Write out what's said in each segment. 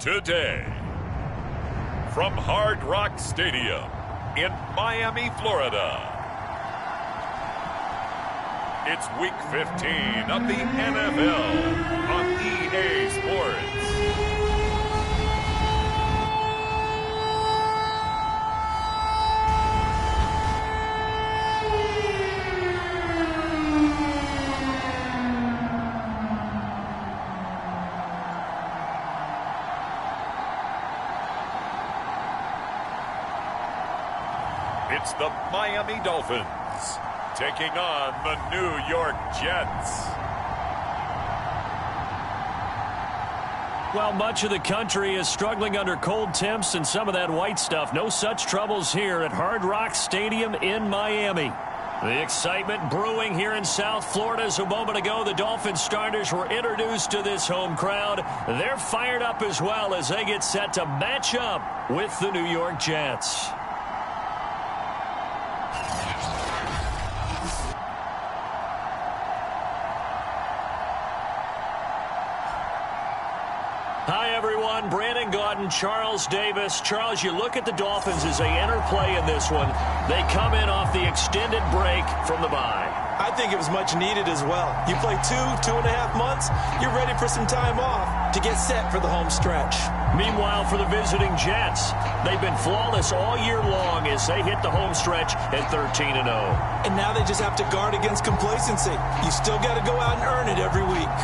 Today, from Hard Rock Stadium in Miami, Florida, it's Week 15 of the NFL on EA Sports. It's the Miami Dolphins taking on the New York Jets. Well, much of the country is struggling under cold temps and some of that white stuff. No such troubles here at Hard Rock Stadium in Miami. The excitement brewing here in South Florida as a moment ago the Dolphins starters were introduced to this home crowd. They're fired up as well as they get set to match up with the New York Jets. Hi, everyone. Brandon Gaudin, Charles Davis. Charles, you look at the Dolphins as they enter play in this one. They come in off the extended break from the bye. I think it was much needed as well. You play 2.5 months, you're ready for some time off to get set for the home stretch. Meanwhile, for the visiting Jets, they've been flawless all year long as they hit the home stretch at 13-0. And now they just have to guard against complacency. You still got to go out and earn it every week.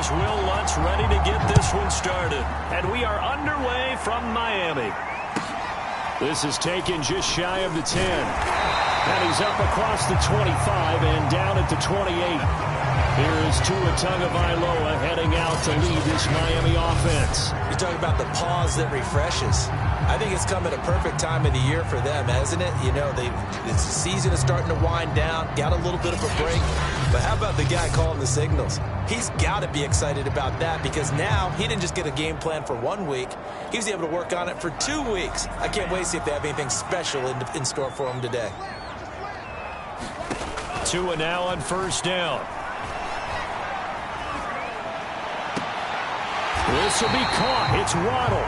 Will Lutz ready to get this one started. And we are underway from Miami. This is taken just shy of the 10. And he's up across the 25 and down at the 28. Here is Tua Tagovailoa heading out to lead this Miami offense. You're talking about the pause that refreshes. I think it's come at a perfect time of the year for them, hasn't it? You know, the season is starting to wind down, got a little bit of a break. But how about the guy calling the signals? He's got to be excited about that because now he didn't just get a game plan for 1 week. He was able to work on it for 2 weeks. I can't wait to see if they have anything special in store for him today. Tua now on first down. This will be caught. It's Waddle.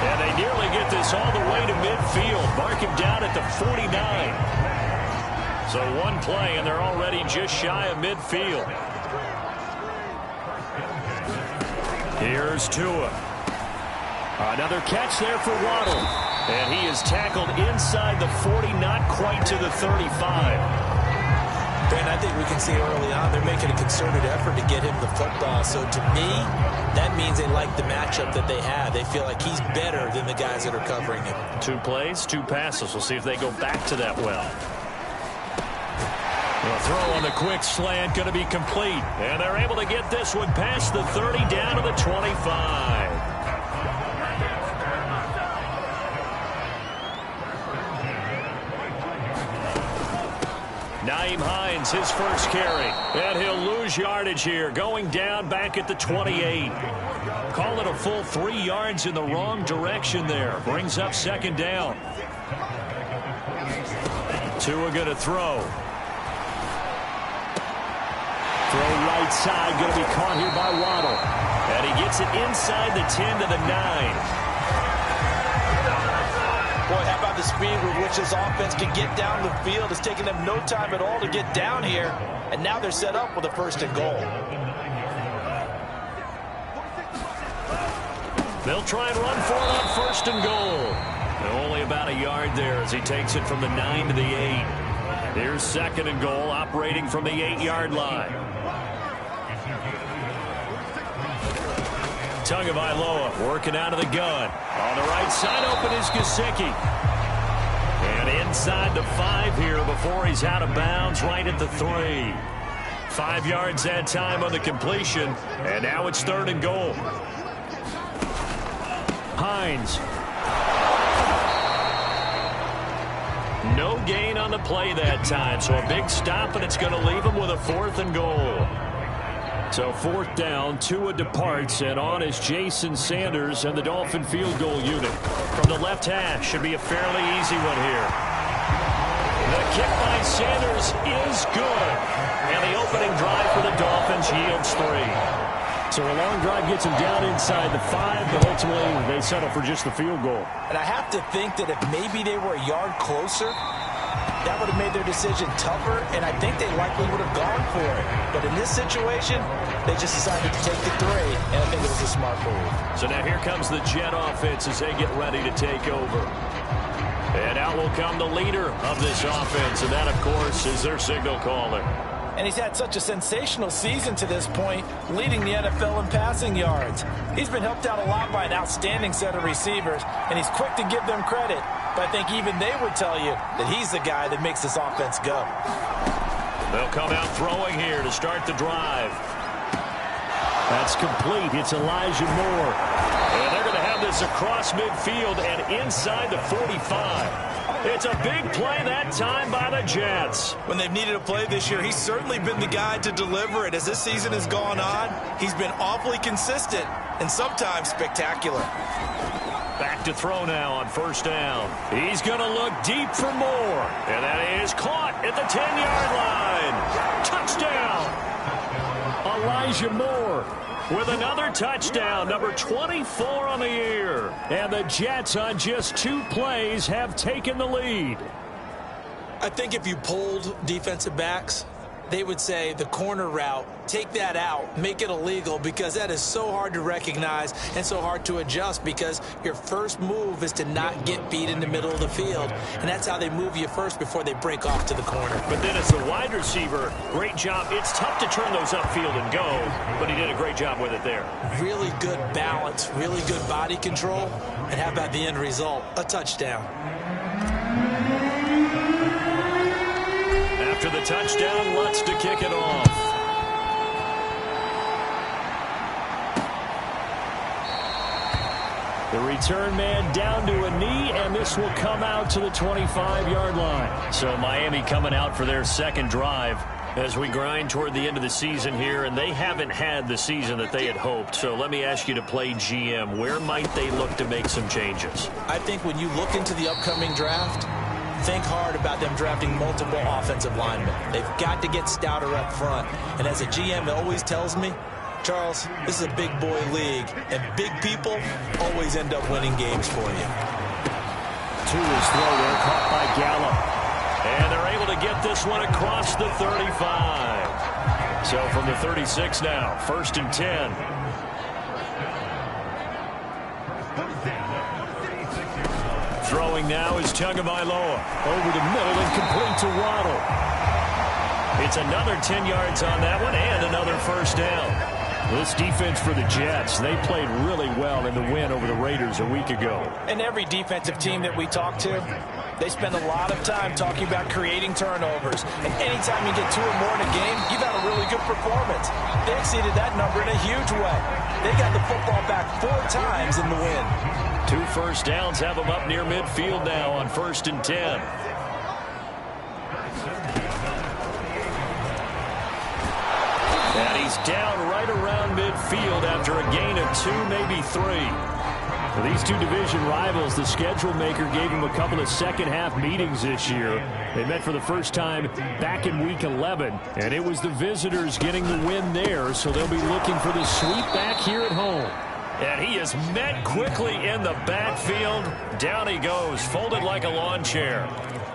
And they nearly get this all the way to midfield. Mark him down at the 49. So one play, and they're already just shy of midfield. Here's Tua. Another catch there for Waddle. And he is tackled inside the 40, not quite to the 35. Ben, I think we can see early on they're making a concerted effort to get him the football. So to me, that means they like the matchup that they have. They feel like he's better than the guys that are covering him. 2 plays, 2 passes. We'll see if they go back to that well. The throw on the quick slant going to be complete. And they're able to get this one past the 30 down to the 25. Nyheim Hines, his first carry. And he'll lose yardage here, going down back at the 28. Call it a full 3 yards in the wrong direction there. Brings up second down. Tua going to throw. Throw right side, going to be caught here by Waddle. And he gets it inside the 10 to the 9. Boy, how about the speed with which this offense can get down the field? It's taking them no time at all to get down here. And now they're set up with a 1st and goal. They'll try and run for it on 1st and goal. And only about a yard there as he takes it from the 9 to the 8. Here's 2nd and goal, operating from the 8-yard line. Tagovailoa working out of the gun. On the right side, open is Gesicki. And inside the 5 here before he's out of bounds right at the 3. 5 yards that time on the completion. And now it's 3rd and goal. Hines. 1 gain on the play that time. So a big stop, and it's going to leave them with a 4th and goal. So 4th down, Tua departs, and on is Jason Sanders and the Dolphin field goal unit. From the left hash, should be a fairly easy one here. The kick by Sanders is good. And the opening drive for the Dolphins yields 3. So a long drive gets them down inside the 5, but ultimately they settle for just the field goal. And I have to think that if maybe they were a yard closer, that would have made their decision tougher, and I think they likely would have gone for it. But in this situation, they just decided to take the 3, and I think it was a smart move. So now here comes the Jet offense as they get ready to take over. And out will come the leader of this offense, and that, of course, is their signal caller. And he's had such a sensational season to this point, leading the NFL in passing yards. He's been helped out a lot by an outstanding set of receivers, and he's quick to give them credit. But I think even they would tell you that he's the guy that makes this offense go. They'll come out throwing here to start the drive. That's complete. It's Elijah Moore. And they're going to have this across midfield and inside the 45. It's a big play that time by the Jets. When they've needed a play this year, he's certainly been the guy to deliver it. As this season has gone on, he's been awfully consistent and sometimes spectacular. Back to throw now on 1st down. He's going to look deep for more. And that is caught at the 10-yard line. Touchdown. Elijah Moore with another touchdown, number 24 on the year. And the Jets on just 2 plays have taken the lead. I think if you polled defensive backs, they would say the corner route, take that out, make it illegal, because that is so hard to recognize and so hard to adjust, because your first move is to not get beat in the middle of the field, and that's how they move you first before they break off to the corner. But then as the wide receiver, great job. It's tough to turn those upfield and go, but he did a great job with it there. Really good balance, really good body control, and how about the end result? A touchdown. After the touchdown, Lutz to kick it off. The return man down to a knee, and this will come out to the 25-yard line. So Miami coming out for their 2nd drive as we grind toward the end of the season here, and they haven't had the season that they had hoped. So let me ask you to play GM. Where might they look to make some changes? I think when you look into the upcoming draft, think hard about them drafting multiple offensive linemen. They've got to get stouter up front. And as a GM always tells me, Charles, this is a big boy league, and big people always end up winning games for you. To his throw there, caught by Gallup. And they're able to get this one across the 35. So from the 36 now, 1st and 10. Throwing now is Tagovailoa. Over the middle and complete to Waddle. It's another 10 yards on that one and another 1st down. This defense for the Jets, they played really well in the win over the Raiders a week ago. And every defensive team that we talk to, they spend a lot of time talking about creating turnovers. And anytime you get 2 or more in a game, you've had a really good performance. They exceeded that number in a huge way. They got the football back 4 times in the win. 2 first downs have them up near midfield now on 1st and 10. And he's down right around midfield after a gain of 2, maybe 3. For these 2 division rivals, the schedule maker gave them a couple of second-half meetings this year. They met for the first time back in Week 11, and it was the visitors getting the win there, so they'll be looking for the sweep back here at home. And he is met quickly in the backfield. Down he goes, folded like a lawn chair.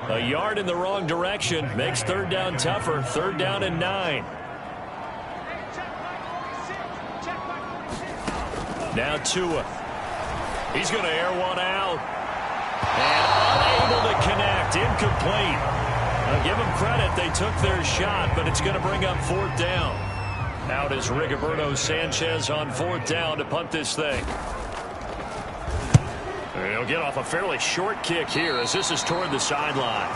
A yard in the wrong direction makes 3rd down tougher. 3rd down and 9. Now Tua. He's going to air one out. And unable to connect. Incomplete. Now give them credit. They took their shot, but it's going to bring up 4th down. Out is Rigoberto Sanchez on 4th down to punt this thing. He'll get off a fairly short kick here as this is toward the sideline.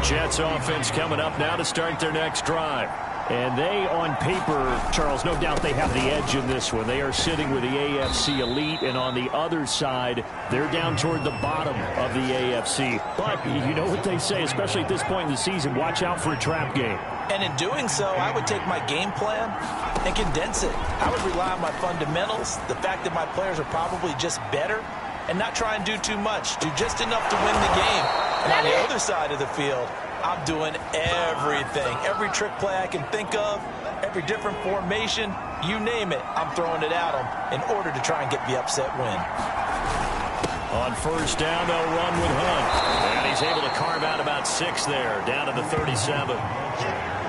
Jets offense coming up now to start their next drive. And they, on paper, Charles, no doubt they have the edge in this one. They are sitting with the AFC elite, and on the other side, they're down toward the bottom of the AFC. But you know what they say, especially at this point in the season, watch out for a trap game. And in doing so, I would take my game plan and condense it. I would rely on my fundamentals, the fact that my players are probably just better, and not try and do too much. Do just enough to win the game. And on the other side of the field, I'm doing everything. Every trick play I can think of, every different formation, you name it, I'm throwing it at them in order to try and get the upset win. On first down, they'll run with Hunt. And he's able to carve out about 6 there, down to the 37.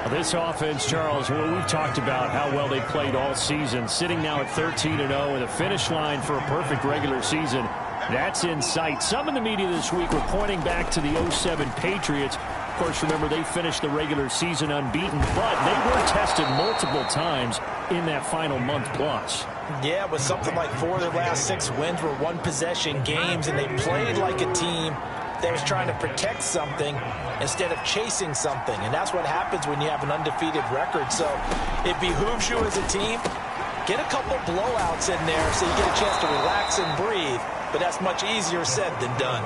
This offense, Charles, we've talked about how well they played all season, sitting now at 13-0 with a finish line for a perfect regular season. That's in sight. Some in the media this week were pointing back to the 07 Patriots. Of course, remember, they finished the regular season unbeaten, but they were tested multiple times in that final month plus. Yeah, with something like 4 of their last 6 wins were one-possession games, and they played like a team that was trying to protect something instead of chasing something. And that's what happens when you have an undefeated record. So it behooves you as a team, get a couple blowouts in there so you get a chance to relax and breathe. But that's much easier said than done.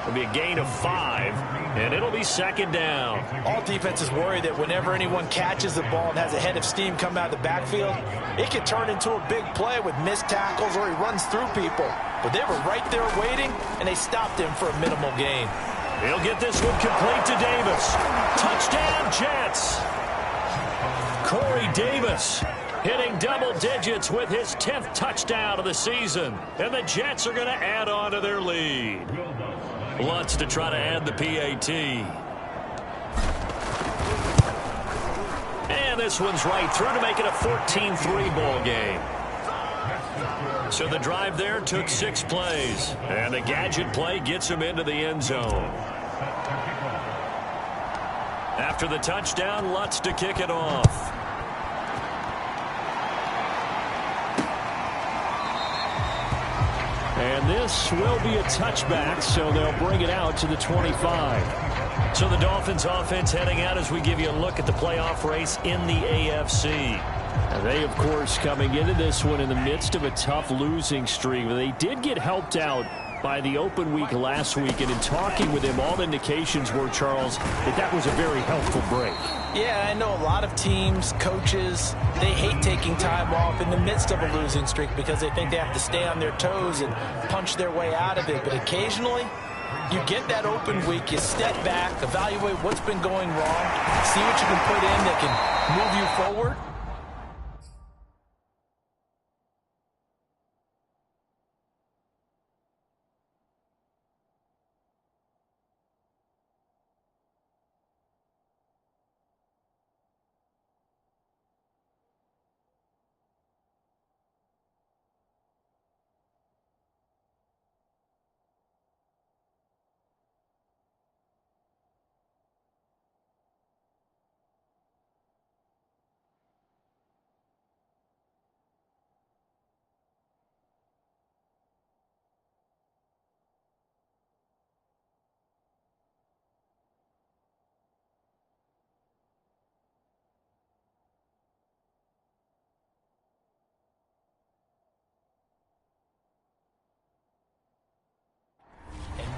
It'll be a gain of 5, and it'll be second down. All defenses worry that whenever anyone catches the ball and has a head of steam come out of the backfield, it can turn into a big play with missed tackles or he runs through people. But they were right there waiting, and they stopped him for a minimal gain. He'll get this one complete to Davis. Touchdown, Jets. Corey Davis hitting double digits with his 10th touchdown of the season. And the Jets are going to add on to their lead. Lutz to try to add the PAT. And this one's right through to make it a 14-3 ball game. So the drive there took 6 plays. And the gadget play gets him into the end zone. After the touchdown, Lutz to kick it off. And this will be a touchback, so they'll bring it out to the 25. So the Dolphins offense heading out as we give you a look at the playoff race in the AFC. And they, of course, coming into this one in the midst of a tough losing streak. They did get helped out by the open week last week, and in talking with him, all indications were, Charles, that was a very helpful break. Yeah, I know a lot of teams, coaches, they hate taking time off in the midst of a losing streak because they think they have to stay on their toes and punch their way out of it. But occasionally, you get that open week, you step back, evaluate what's been going wrong, see what you can put in that can move you forward.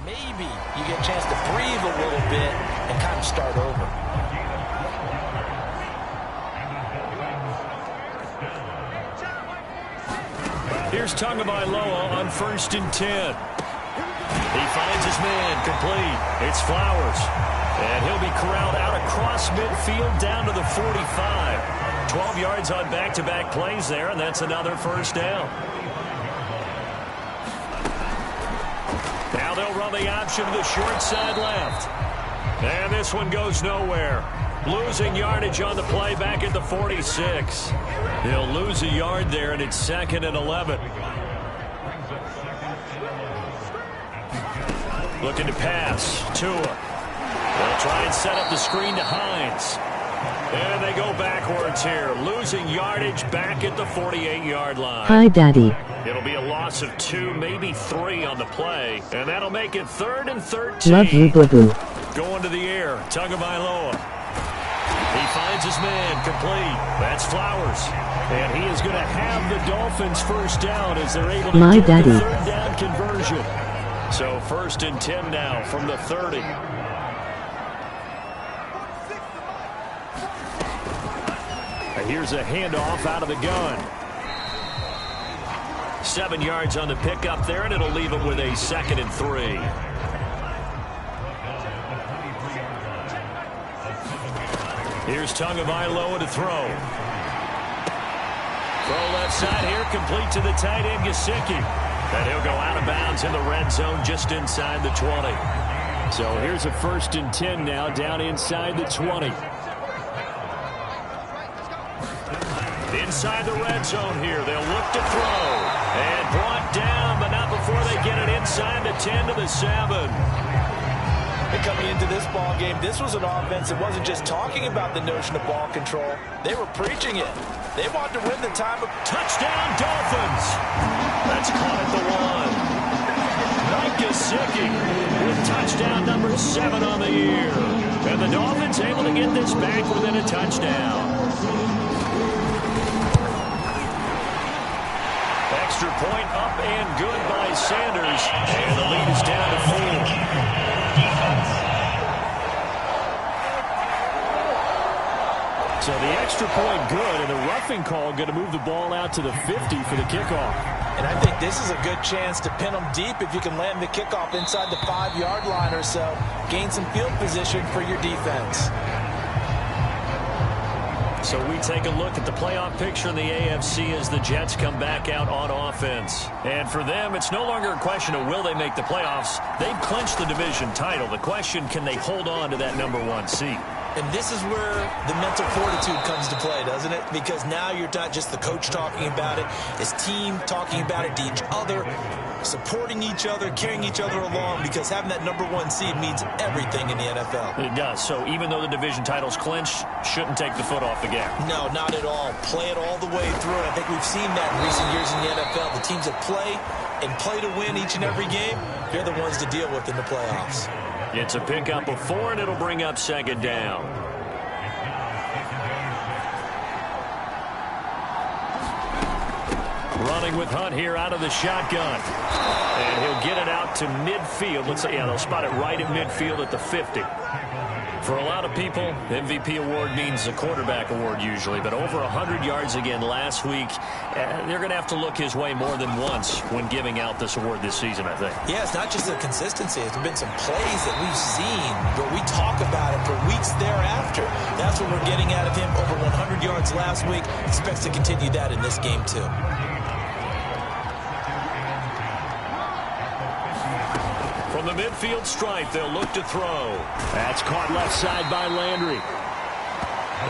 Maybe you get a chance to breathe a little bit and kind of start over. Here's Tagovailoa on 1st and 10. He finds his man, complete. It's Flowers. And he'll be corralled out across midfield down to the 45. 12 yards on back-to-back plays there, and that's another first down. Now they'll run the option to the short side left. And this one goes nowhere. Losing yardage on the play back at the 46. He'll lose a yard there, and it's 2nd and 11. Looking to pass. Tua. They'll try and set up the screen to Hines. And they go backwards here. Losing yardage back at the 48-yard line. Hi, Daddy. It'll be a loss of 2, maybe 3 on the play. And that'll make it 3rd and 13. Love you, boo-boo. Going to the air. Tagovailoa. He he finds his man, complete. That's Flowers. And he is going to have the Dolphins first down as they're able to get the third down conversion. So 1st and 10 now from the 30. Here's a handoff out of the gun. 7 yards on the pickup there, and it'll leave him with a 2nd and 3. Here's Tagovailoa to throw. Throw left side here, complete to the tight end, Gesicki. And he'll go out of bounds in the red zone just inside the 20. So here's a 1st and 10 now, down inside the 20. Inside the red zone here, they'll look to throw. And brought down, but not before they get it inside the 10 to the 7. And coming into this ball game, this was an offense that wasn't just talking about the notion of ball control. They were preaching it. They wanted to win the time of touchdown Dolphins. That's caught at the 1. Mike Gesicki with touchdown number 7 on the year. And the Dolphins able to get this back within a touchdown. Extra point up and good by Sanders. And the lead is down to 4. So the extra point good, and the roughing call going to move the ball out to the 50 for the kickoff. And I think this is a good chance to pin them deep if you can land the kickoff inside the 5-yard line or so. Gain some field position for your defense. So we take a look at the playoff picture in the AFC as the Jets come back out on offense. And for them, it's no longer a question of will they make the playoffs. They've clinched the division title. The question, can they hold on to that number 1 seed? And this is where the mental fortitude comes to play, doesn't it? Because now you're not just the coach talking about it, it's team talking about it to each other, supporting each other, carrying each other along, because having that number 1 seed means everything in the NFL. It does. So even though the division title's clinched, shouldn't take the foot off the gas. No, not at all. Play it all the way through. I think we've seen that in recent years in the NFL. The teams that play and play to win each and every game, they're the ones to deal with in the playoffs. It's a pickup of 4, and it'll bring up 2nd down. Running with Hunt here out of the shotgun. And he'll get it out to midfield. Let's say, yeah, they'll spot it right at midfield at the 50. For a lot of people, MVP award means a quarterback award usually, but over 100 yards again last week. They're going to have to look his way more than once when giving out this award this season, I think. Yeah, it's not just the consistency. It's been some plays that we've seen where we talk about it for weeks thereafter. That's what we're getting out of him. Over 100 yards last week. Expects to continue that in this game, too. From the midfield stripe, they'll look to throw. That's caught left side by Landry.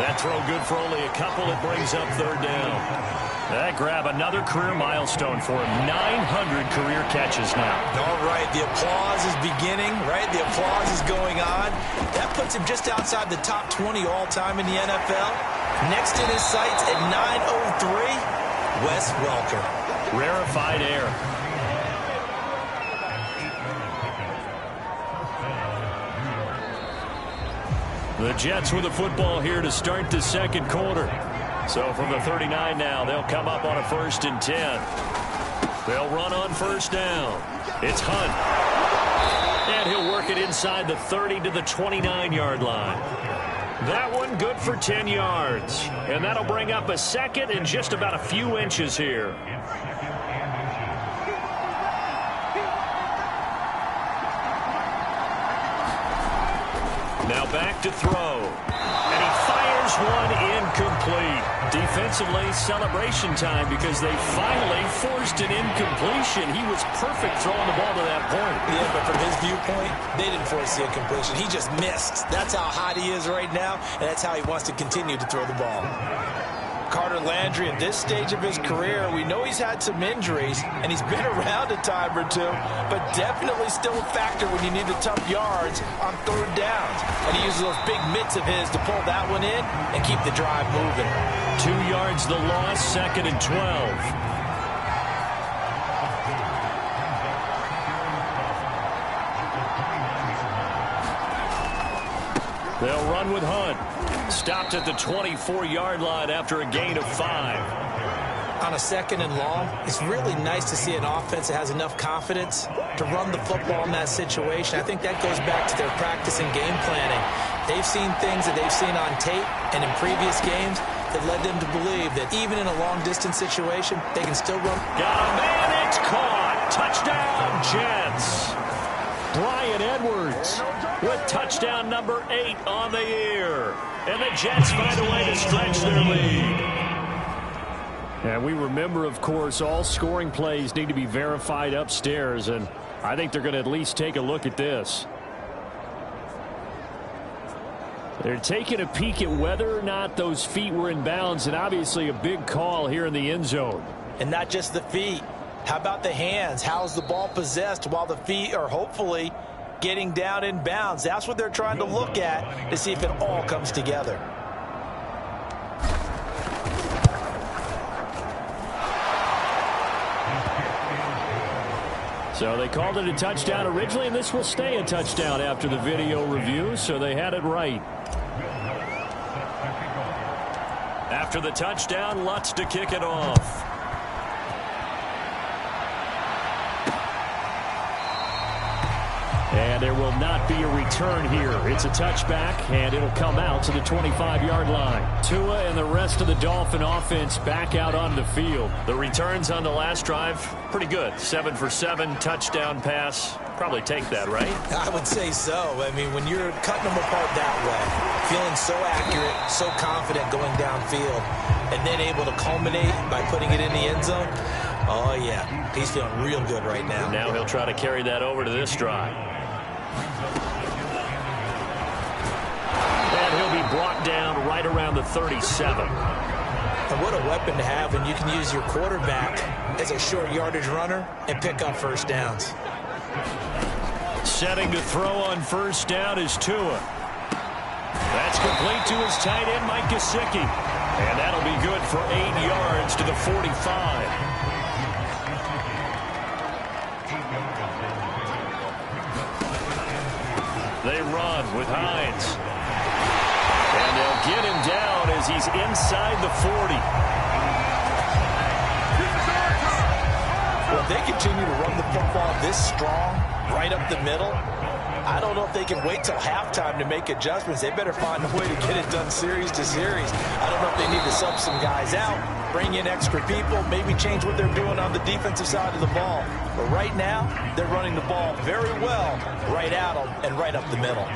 That throw good for only a couple. It brings up 3rd down. That grab, another career milestone for him. 900 career catches now. All right, the applause is beginning, right? The applause is going on. That puts him just outside the top 20 all-time in the NFL. Next in his sights at 903, Wes Welker. Rarefied air. The Jets with the football here to start the 2nd quarter. So from the 39 now, they'll come up on a 1st and 10. They'll run on 1st down. It's Hunt. And he'll work it inside the 30 to the 29-yard line. That one good for 10 yards. And that'll bring up a 2nd and just about a few inches here. Now back to throw. And he fires one incomplete. Defensively, celebration time because they finally forced an incompletion. He was perfect throwing the ball to that point. Yeah, but from his viewpoint, they didn't force the incompletion. He just missed. That's how hot he is right now, and that's how he wants to continue to throw the ball. Carter Landry, at this stage of his career, we know he's had some injuries, and he's been around a time or two, but definitely still a factor when you need the tough yards on 3rd downs. And he uses those big mitts of his to pull that one in and keep the drive moving. 2 yards the loss, 2nd and 12. They'll run with Hunt. Stopped at the 24-yard line after a gain of 5. On a 2nd and long, it's really nice to see an offense that has enough confidence to run the football in that situation. I think that goes back to their practice and game planning. They've seen things that they've seen on tape and in previous games that led them to believe that even in a long-distance situation, they can still run. Got a man, it's caught. Touchdown, Jets. Bryan Edwards with touchdown number 8 on the year. And the Jets find a way to stretch their lead. And we remember, of course, all scoring plays need to be verified upstairs, and I think they're going to at least take a look at this. They're taking a peek at whether or not those feet were in bounds, and obviously a big call here in the end zone. And not just the feet. How about the hands? How's the ball possessed while the feet are hopefully getting down in bounds? That's what they're trying to look at to see if it all comes together. So they called it a touchdown originally, and this will stay a touchdown after the video review, so they had it right. After the touchdown, Lutz to kick it off. And there will not be a return here. It's a touchback, and it'll come out to the 25-yard line. Tua and the rest of the Dolphin offense back out on the field. The returns on the last drive, pretty good. 7 for 7, touchdown pass. Probably take that, right? I would say so. I mean, when you're cutting them apart that way, feeling so accurate, so confident going downfield, and then able to culminate by putting it in the end zone, oh, yeah, he's feeling real good right now. Now he'll try to carry that over to this drive. And he'll be brought down right around the 37. And what a weapon to have when you can use your quarterback as a short yardage runner and pick up first downs. Setting to throw on first down is Tua. That's complete to his tight end, Mike Gesicki. And that'll be good for 8 yards to the 45. They run with Hines. And they'll get him down as he's inside the 40. Well, if they continue to run the football this strong, right up the middle, I don't know if they can wait till halftime to make adjustments. They better find a way to get it done series to series. I don't know if they need to sub some guys out, bring in extra people, maybe change what they're doing on the defensive side of the ball. But right now, they're running the ball very well right at them and right up the middle.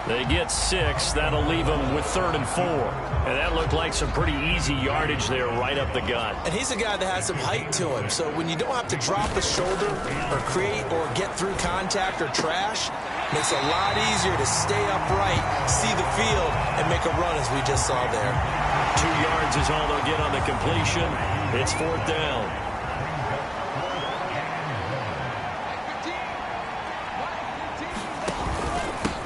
They get 6. That'll leave them with 3rd and 4. And that looked like some pretty easy yardage there right up the gut. And he's a guy that has some height to him. So when you don't have to drop a shoulder or create or get through contact or trash, makes it a lot easier to stay upright, see the field, and make a run as we just saw there. 2 yards is all they'll get on the completion. It's 4th down.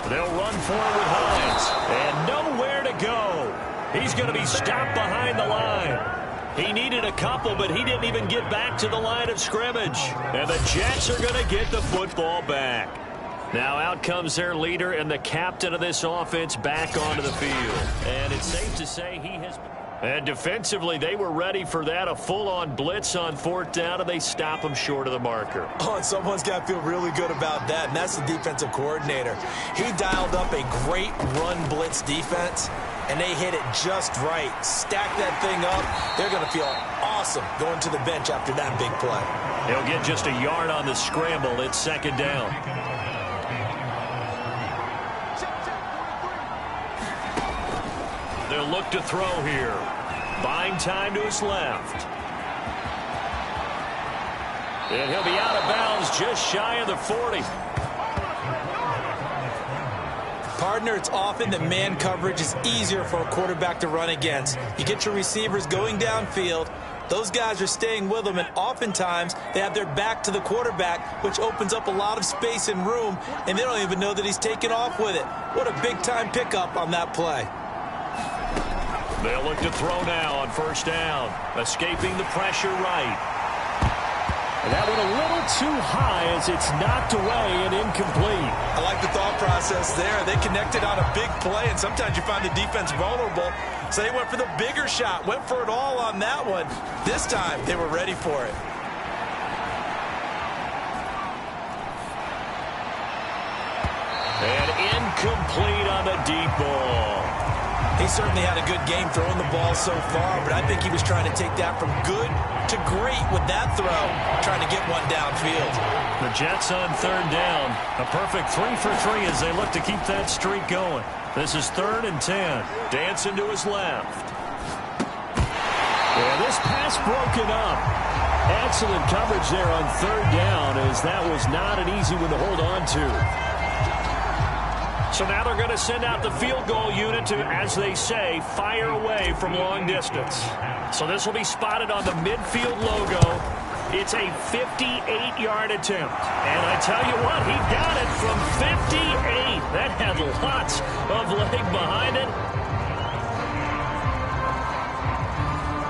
They'll run forward with Hines. And nowhere to go. He's going to be stopped behind the line. He needed a couple, but he didn't even get back to the line of scrimmage. And the Jets are going to get the football back. Now out comes their leader and the captain of this offense back onto the field. And it's safe to say he has... And defensively, they were ready for that, a full-on blitz on 4th down, and they stop him short of the marker. Oh, and someone's got to feel really good about that, and that's the defensive coordinator. He dialed up a great run blitz defense, and they hit it just right. Stack that thing up. They're going to feel awesome going to the bench after that big play. He'll get just a yard on the scramble. It's 2nd down. They'll look to throw here. Buying time to his left. And he'll be out of bounds just shy of the 40. Partner, it's often that man coverage is easier for a quarterback to run against. You get your receivers going downfield. Those guys are staying with them, and oftentimes they have their back to the quarterback, which opens up a lot of space and room, and they don't even know that he's taken off with it. What a big-time pickup on that play. They'll look to throw now on 1st down. Escaping the pressure right. And that went a little too high as it's knocked away and incomplete. I like the thought process there. They connected on a big play, and sometimes you find the defense vulnerable. So they went for the bigger shot, went for it all on that one. This time, they were ready for it. And incomplete on the deep ball. He certainly had a good game throwing the ball so far, but I think he was trying to take that from good to great with that throw, trying to get one downfield. The Jets on third down. A perfect 3 for 3 as they look to keep that streak going. This is 3rd and 10. Dancing to his left. Yeah, this pass broken up. Excellent coverage there on third down as that was not an easy one to hold on to. So now they're going to send out the field goal unit to, as they say, fire away from long distance. So this will be spotted on the midfield logo. It's a 58-yard attempt. And I tell you what, he got it from 58. That had lots of leg behind it.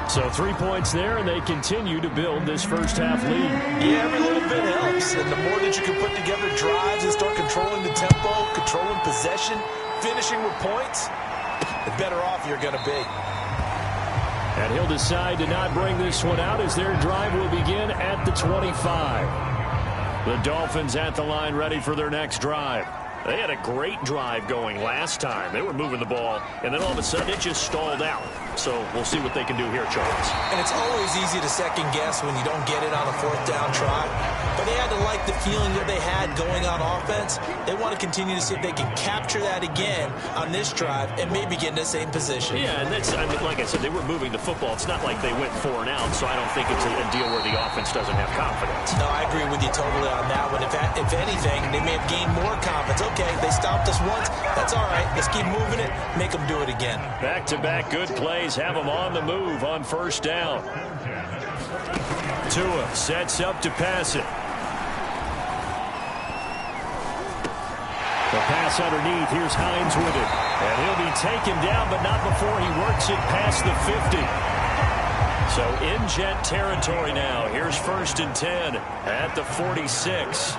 So 3 points there, and they continue to build this first half lead. Yeah, every little bit helps. And the more that you can put together drives and start controlling the tempo, controlling possession, finishing with points, the better off you're going to be. And he'll decide to not bring this one out as their drive will begin at the 25. The Dolphins at the line ready for their next drive. They had a great drive going last time. They were moving the ball, and then all of a sudden it just stalled out. So we'll see what they can do here, Charles. And it's always easy to second guess when you don't get it on a 4th down try. But they had to like the feeling that they had going on offense. They want to continue to see if they can capture that again on this drive and maybe get in the same position. Yeah, and that's, I mean, like I said, they were moving the football. It's not like they went 4 and out, so I don't think it's a deal where the offense doesn't have confidence. No, I agree with you totally on that one. If anything, they may have gained more confidence. Okay, they stopped us once. That's all right. Let's keep moving it. Make them do it again. Back-to-back good plays have them on the move on first down. Tua sets up to pass it. The pass underneath. Here's Hines with it. And he'll be taken down, but not before he works it past the 50. So in Jet territory now. Here's 1st and 10 at the 46.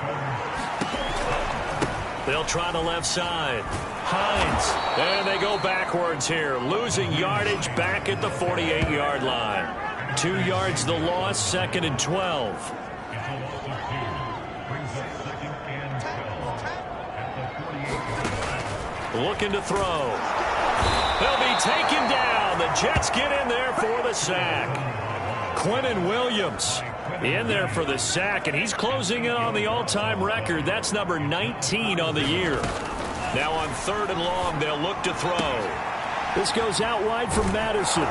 They'll try the left side. Hines. And they go backwards here. Losing yardage back at the 48-yard line. 2 yards the loss, 2nd and 12. Looking to throw. They'll be taken down. The Jets get in there for the sack. Quinnen Williams in there for the sack, and he's closing in on the all-time record. That's number 19 on the year. Now on 3rd and long, they'll look to throw. This goes out wide from Madison.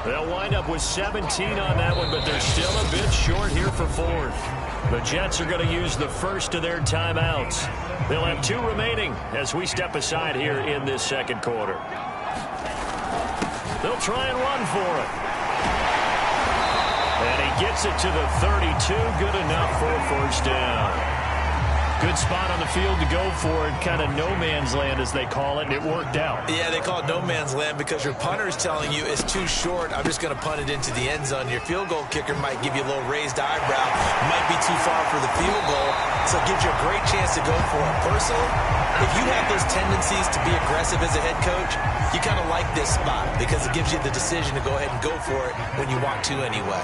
They'll wind up with 17 on that one, but they're still a bit short here for 4th. The Jets are going to use the first of their timeouts. They'll have 2 remaining as we step aside here in this second quarter. They'll try and run for it. And he gets it to the 32. Good enough for a 1st down. Good spot on the field to go for it. Kind of no man's land, as they call it, and it worked out. Yeah, they call it no man's land because your punter is telling you it's too short. I'm just going to punt it into the end zone. Your field goal kicker might give you a little raised eyebrow. Might be too far for the field goal, so it gives you a great chance to go for it. Personally, if you have those tendencies to be aggressive as a head coach, you kind of like this spot because it gives you the decision to go ahead and go for it when you want to anyway.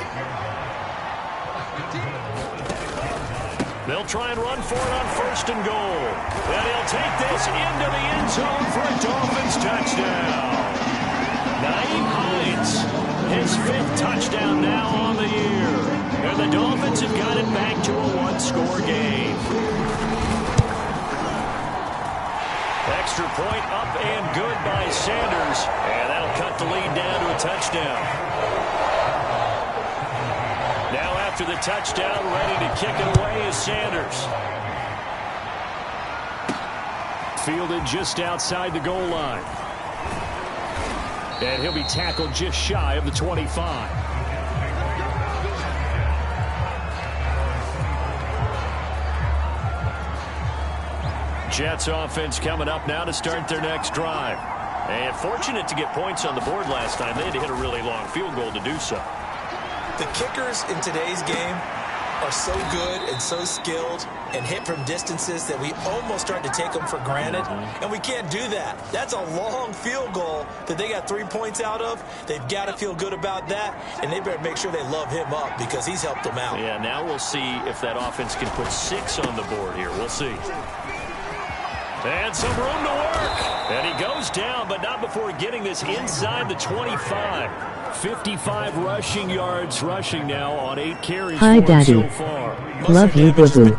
They'll try and run for it on 1st and goal. And he'll take this into the end zone for a Dolphins touchdown. Nyheim Hines, his 5th touchdown now on the year. And the Dolphins have got it back to a 1-score game. Extra point up and good by Sanders. And that'll cut the lead down to a touchdown. Now after the touchdown, ready to kick it away is Sanders. Fielded just outside the goal line. And he'll be tackled just shy of the 25. Jets offense coming up now to start their next drive. And fortunate to get points on the board last time. They had to hit a really long field goal to do so. The kickers in today's game are so good and so skilled and hit from distances that we almost start to take them for granted, and we can't do that. That's a long field goal that they got 3 points out of. They've got to feel good about that, and they better make sure they love him up because he's helped them out. Yeah, now we'll see if that offense can put 6 on the board here. We'll see. And some room to work. And he goes down, but not before getting this inside the 25. 55 rushing yards rushing now on 8 carries. Hi, Daddy. So far. Love you, boo-boo.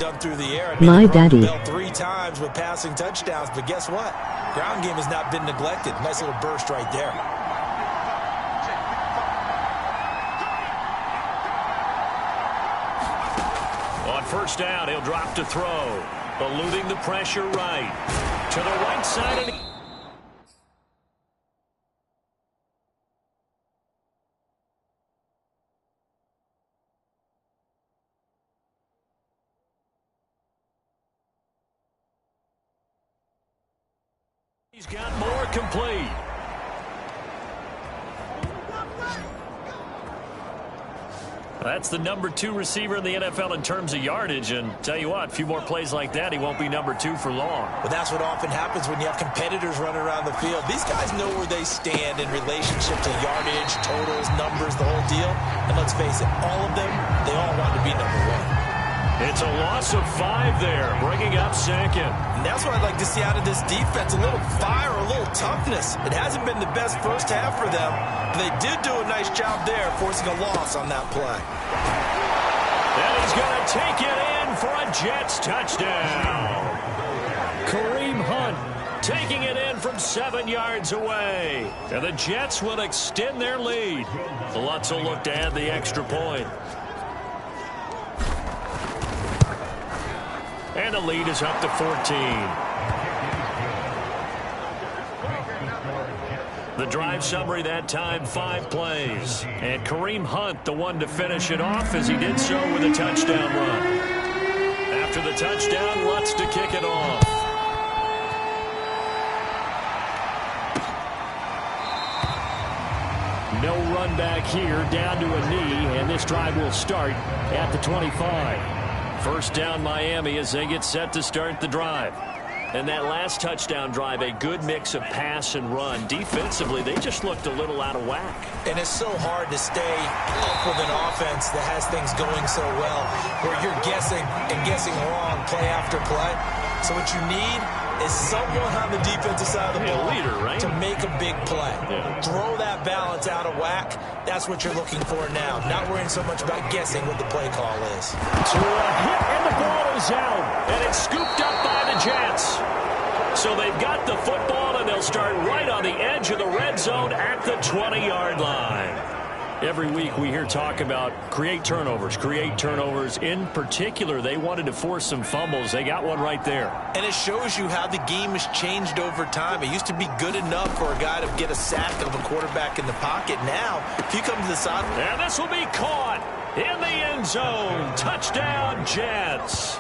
My daddy. 3 times with passing touchdowns, but guess what? Ground game has not been neglected. Nice little burst right there. On first down, he'll drop to throw. Eluding the pressure right. To the right side. And he's got more complete. That's the number 2 receiver in the NFL in terms of yardage. And tell you what, a few more plays like that, he won't be number 2 for long. But that's what often happens when you have competitors running around the field. These guys know where they stand in relationship to yardage, totals, numbers, the whole deal. And let's face it, all of them, they all want to be number 1. It's a loss of 5 there, bringing up second. And that's what I'd like to see out of this defense, a little fire, a little toughness. It hasn't been the best first half for them, but they did do a nice job there, forcing a loss on that play. And he's going to take it in for a Jets touchdown. Kareem Hunt taking it in from 7 yards away. And the Jets will extend their lead. The Lutz will look to add the extra point. And the lead is up to 14. The drive summary that time, 5 plays. And Kareem Hunt, the one to finish it off as he did so with a touchdown run. After the touchdown, Lutz to kick it off. No run back here, down to a knee, and this drive will start at the 25. First down Miami as they get set to start the drive. And that last touchdown drive, a good mix of pass and run. Defensively, they just looked a little out of whack. And it's so hard to stay up with an offense that has things going so well, where you're guessing and guessing wrong play after play. So what you need is someone on the defensive side of the ball leader, right? to make a big play. Yeah. Throw that balance out of whack. That's what you're looking for now. Not worrying so much about guessing what the play call is. To a hit, and the ball is out. And it's scooped up by the Jets. So they've got the football, and they'll start right on the edge of the red zone at the 20-yard line. Every week we hear talk about create turnovers. In particular, they wanted to force some fumbles. They got one right there. And it shows you how the game has changed over time. It used to be good enough for a guy to get a sack of a quarterback in the pocket. Now, if you come to the side... And this will be caught in the end zone. Touchdown, Jets.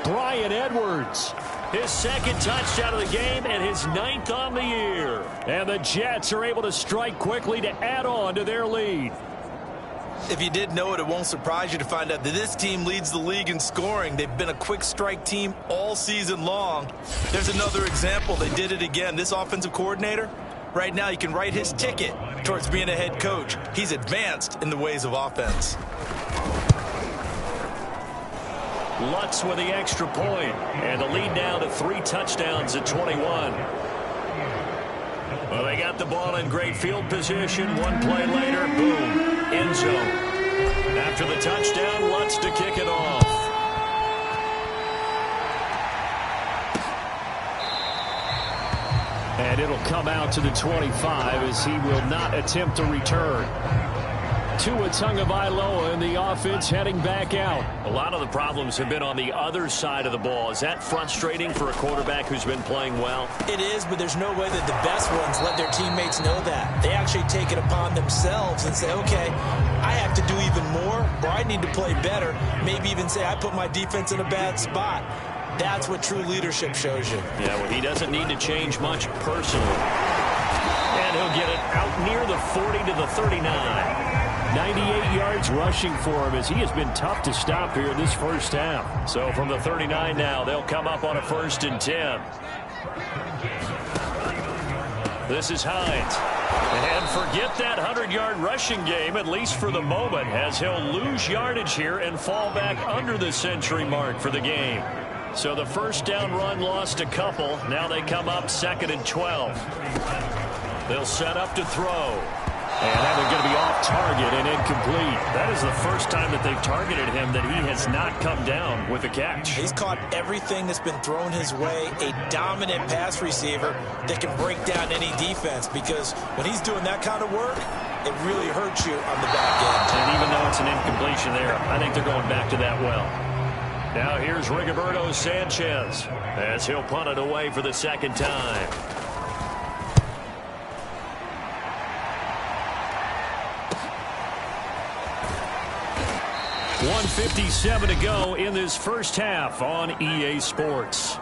Bryan Edwards. His second touchdown of the game and his 9th on the year. And the Jets are able to strike quickly to add on to their lead. If you did know it, it won't surprise you to find out that this team leads the league in scoring. They've been a quick strike team all season long. There's another example. They did it again. This offensive coordinator, right now you can write his ticket towards being a head coach. He's advanced in the ways of offense. Lutz with the extra point, and the lead now to 3 touchdowns at 21. Well, they got the ball in great field position. One play later, boom, end zone. After the touchdown, Lutz to kick it off. And it'll come out to the 25 as he will not attempt to return. Tua Tagovailoa in the offense heading back out. A lot of the problems have been on the other side of the ball. Is that frustrating for a quarterback who's been playing well? It is, but there's no way that the best ones let their teammates know that. They actually take it upon themselves and say, okay, I have to do even more, or I need to play better. Maybe even say I put my defense in a bad spot. That's what true leadership shows you. Yeah, well, he doesn't need to change much personally. And he'll get it out near the 40 to the 39. 98 yards rushing for him as he has been tough to stop here in this first half. So from the 39 now, they'll come up on a 1st and 10. This is Hines. And forget that 100-yard rushing game, at least for the moment, as he'll lose yardage here and fall back under the century mark for the game. So the first down run lost a couple. Now they come up 2nd and 12. They'll set up to throw. And that is going to be off target and incomplete. That is the first time that they've targeted him that he has not come down with a catch. He's caught everything that's been thrown his way. A dominant pass receiver that can break down any defense, because when he's doing that kind of work, it really hurts you on the back end. And even though it's an incompletion there, I think they're going back to that well. Now here's Rigoberto Sanchez as he'll punt it away for the 2nd time. 1:57 to go in this first half on EA Sports.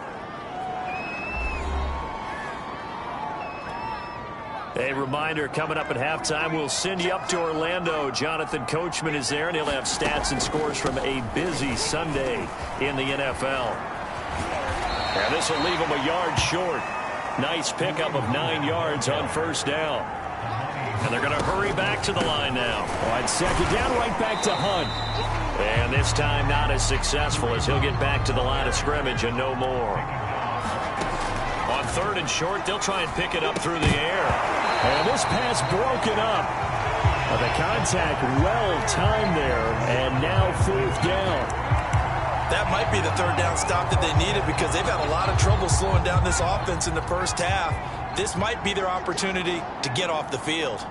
A reminder, coming up at halftime, we'll send you up to Orlando. Jonathan Coachman is there, and he'll have stats and scores from a busy Sunday in the NFL. And this will leave him a yard short. Nice pickup of 9 yards on 1st down. And they're going to hurry back to the line now. On 2nd down, right back to Hunt. And this time not as successful, as he'll get back to the line of scrimmage and no more. On 3rd and short, they'll try and pick it up through the air. And this pass broken up. The contact well-timed there, and now 4th down. That might be the 3rd down stop that they needed, because they've had a lot of trouble slowing down this offense in the first half. This might be their opportunity to get off the field.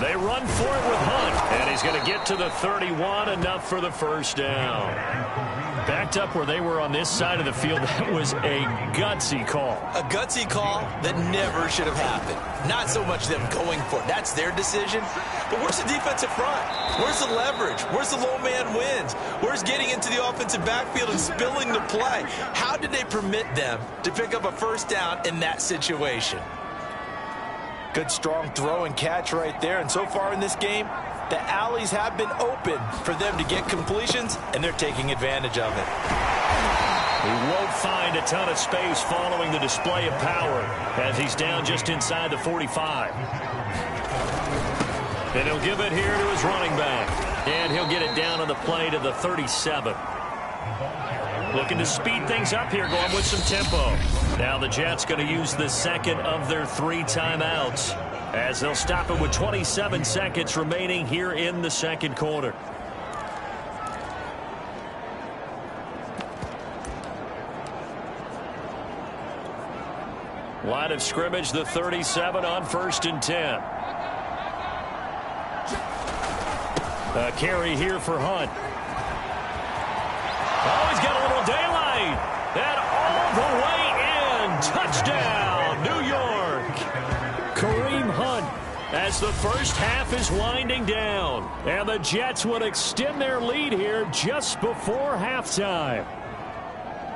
They run for it with Hunt, and he's going to get to the 31, enough for the 1st down. Backed up where they were on this side of the field, that was a gutsy call. A gutsy call that never should have happened. Not so much them going for it. That's their decision. But where's the defensive front? Where's the leverage? Where's the low man wins? Where's getting into the offensive backfield and spilling the play? How did they permit them to pick up a 1st down in that situation? Good strong throw and catch right there. And so far in this game, the alleys have been open for them to get completions, and they're taking advantage of it. He won't find a ton of space following the display of power as he's down just inside the 45. And he'll give it here to his running back. And he'll get it down on the play to the 37. Looking to speed things up here, going with some tempo. Now the Jets going to use the 2nd of their 3 timeouts, as they'll stop it with 27 seconds remaining here in the 2nd quarter. Line of scrimmage, the 37 on 1st and 10. A carry here for Hunt. Oh, he's got a little daylight. And all the way in. Touchdown, New York. Kareem Hunt, as the first half is winding down. And the Jets would extend their lead here just before halftime.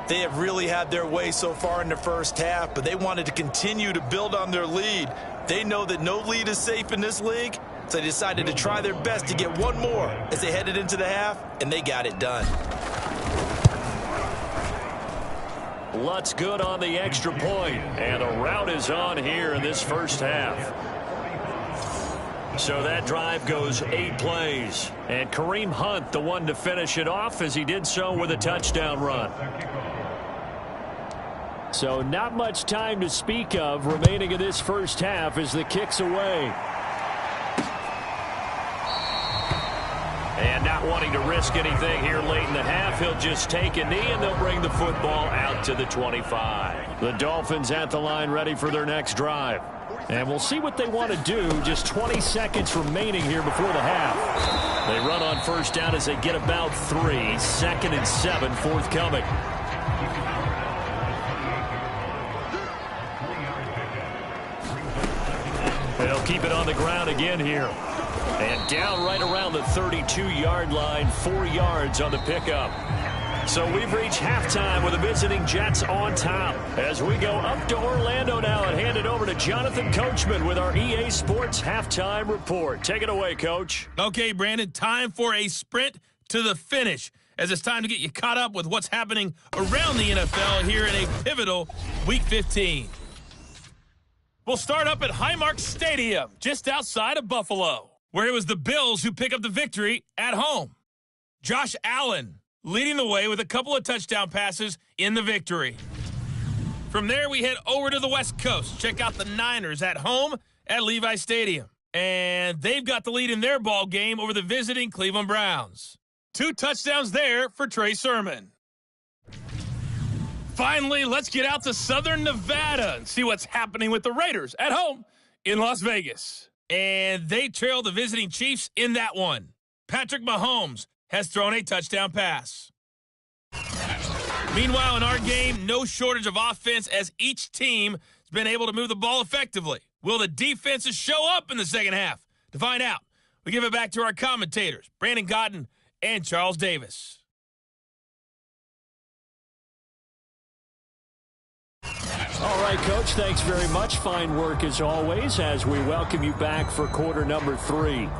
They have really had their way so far in the first half, but they wanted to continue to build on their lead. They know that no lead is safe in this league, so they decided to try their best to get one more as they headed into the half, and they got it done. Lutz good on the extra point, and a rout is on here in this first half. So that drive goes 8 plays, and Kareem Hunt the one to finish it off, as he did so with a touchdown run. So not much time to speak of remaining in this first half as the kick's away. And not wanting to risk anything here late in the half, he'll just take a knee, and they'll bring the football out to the 25. The Dolphins at the line, ready for their next drive. And we'll see what they want to do. Just 20 seconds remaining here before the half. They run on 1st down as they get about 3. 2nd and 7 forthcoming. They'll keep it on the ground again here. And down right around the 32-yard line, 4 yards on the pickup. So we've reached halftime with the visiting Jets on top. As we go up to Orlando now and hand it over to Jonathan Coachman with our EA Sports Halftime Report. Take it away, Coach. Okay, Brandon, time for a sprint to the finish, as it's time to get you caught up with what's happening around the NFL here in a pivotal Week 15. We'll start up at Highmark Stadium, just outside of Buffalo, where it was the Bills who pick up the victory at home. Josh Allen leading the way with a couple of touchdown passes in the victory. From there, we head over to the West Coast. Check out the Niners at home at Levi Stadium. And they've got the lead in their ball game over the visiting Cleveland Browns. 2 touchdowns there for Trey Sermon. Finally, let's get out to Southern Nevada and see what's happening with the Raiders at home in Las Vegas. And they trail the visiting Chiefs in that one. Patrick Mahomes has thrown a touchdown pass. Meanwhile, in our game, no shortage of offense as each team has been able to move the ball effectively. Will the defenses show up in the second half? To find out, we give it back to our commentators, Brandon Cotton and Charles Davis. All right, Coach, thanks very much. Fine work as always as we welcome you back for quarter number 3.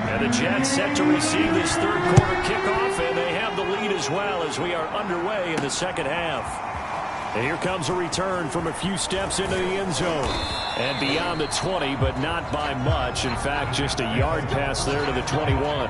And the Jets set to receive this third quarter kickoff, and they have the lead as well as we are underway in the second half. And here comes a return from a few steps into the end zone. And beyond the 20, but not by much. In fact, just a yard pass there to the 21.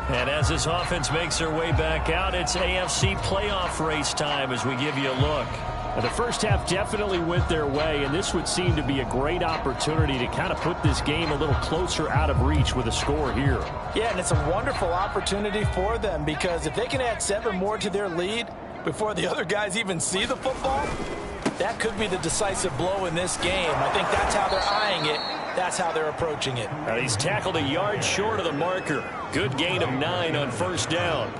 And as this offense makes their way back out, it's AFC playoff race time as we give you a look. Now, the first half definitely went their way, and this would seem to be a great opportunity to kind of put this game a little closer out of reach with a score here. Yeah, and it's a wonderful opportunity for them because if they can add 7 more to their lead before the other guys even see the football, that could be the decisive blow in this game. I think that's how they're eyeing it. That's how they're approaching it. And he's tackled a yard short of the marker. Good gain of 9 on first down.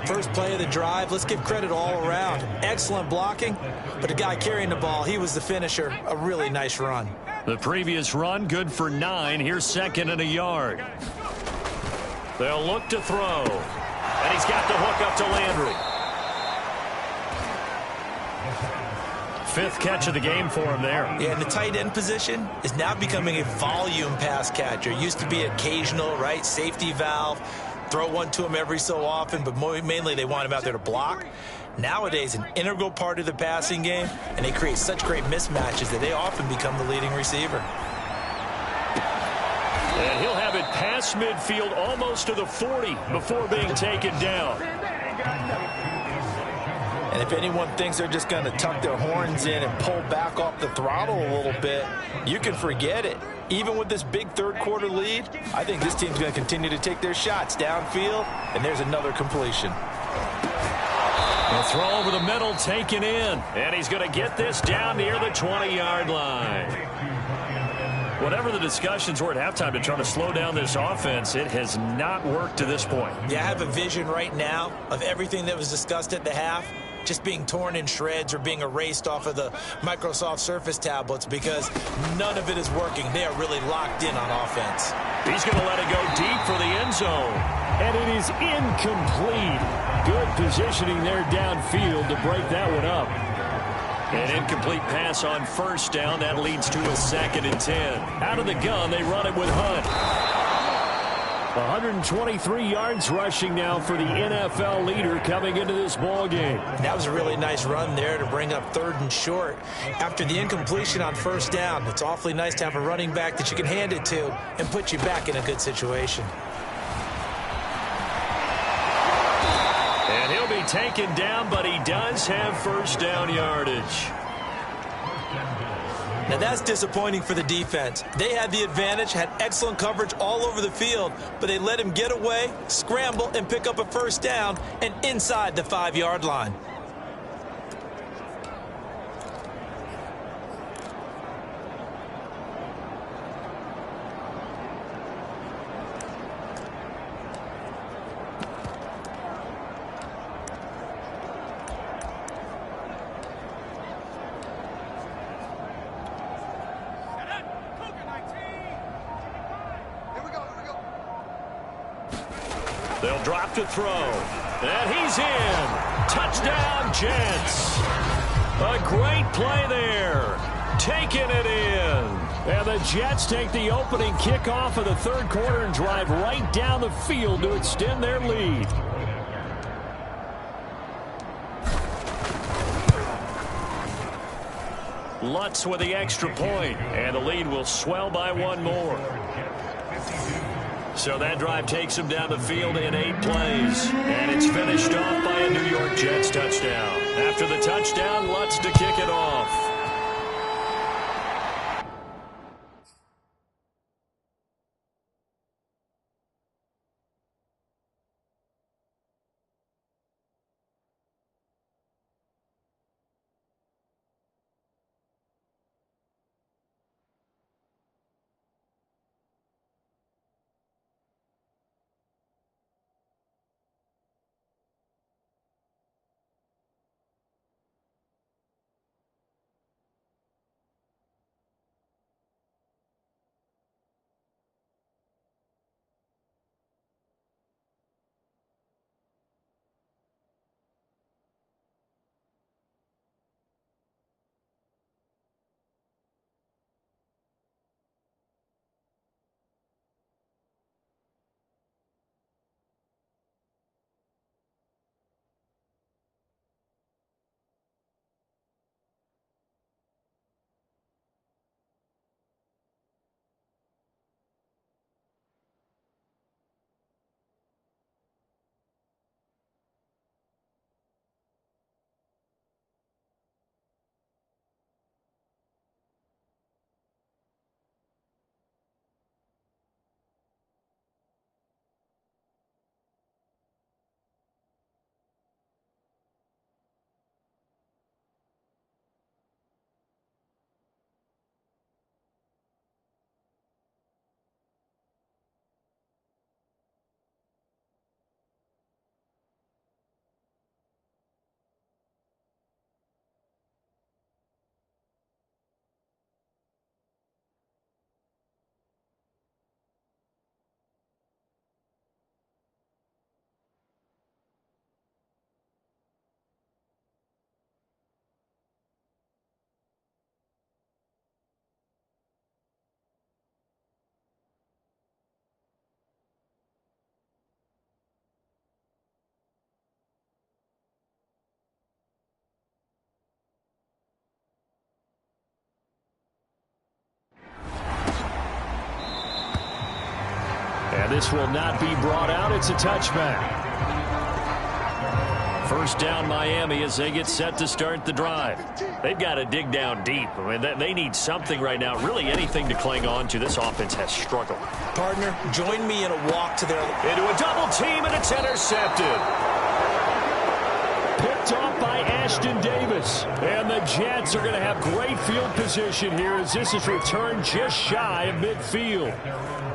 First play of the drive, let's give credit all around. Excellent blocking, but the guy carrying the ball, he was the finisher. A really nice run. The previous run, good for 9. Here's second and a yard. They'll look to throw. And he's got the hook up to Landry. 5th catch of the game for him there. Yeah, and the tight end position is now becoming a volume pass catcher. Used to be occasional, right? Safety valve. Throw one to him every so often, but mainly they want him out there to block. Nowadays, an integral part of the passing game, and they create such great mismatches that they often become the leading receiver. And he'll have it past midfield almost to the 40 before being taken down. And if anyone thinks they're just going to tuck their horns in and pull back off the throttle a little bit, you can forget it. Even with this big third quarter lead, I think this team's going to continue to take their shots downfield, and there's another completion. A throw over the middle taken in, and he's going to get this down near the 20-yard line. Whatever the discussions were at halftime to try to slow down this offense, it has not worked to this point. Yeah, I have a vision right now of everything that was discussed at the half just being torn in shreds or being erased off of the Microsoft Surface tablets because none of it is working. They are really locked in on offense. He's going to let it go deep for the end zone. And it is incomplete. Good positioning there downfield to break that one up. An incomplete pass on first down. That leads to a 2nd and 10. Out of the gun, they run it with Hunt. 123 yards rushing now for the NFL leader coming into this ball game. That was a really nice run there to bring up 3rd and short. After the incompletion on first down, it's awfully nice to have a running back that you can hand it to and put you back in a good situation. And he'll be taken down, but he does have first down yardage. Now that's disappointing for the defense. They had the advantage, had excellent coverage all over the field, but they let him get away, scramble, and pick up a first down and inside the 5-yard line. They'll drop to throw. And he's in. Touchdown, Jets. A great play there. Taking it in. And the Jets take the opening kickoff of the third quarter and drive right down the field to extend their lead. Lutz with the extra point, and the lead will swell by one more. So that drive takes him down the field in 8 plays, and it's finished off by a New York Jets touchdown. After the touchdown, Lutz to kick it off. And this will not be brought out. It's a touchback. First down, Miami, as they get set to start the drive. They've got to dig down deep. I mean, they need something right now, really anything to cling on to. This offense has struggled. Partner, join me in a walk to their... Into a double team, and it's intercepted. Picked off by Ashton Davis. And the Jets are going to have great field position here as this is returned just shy of midfield.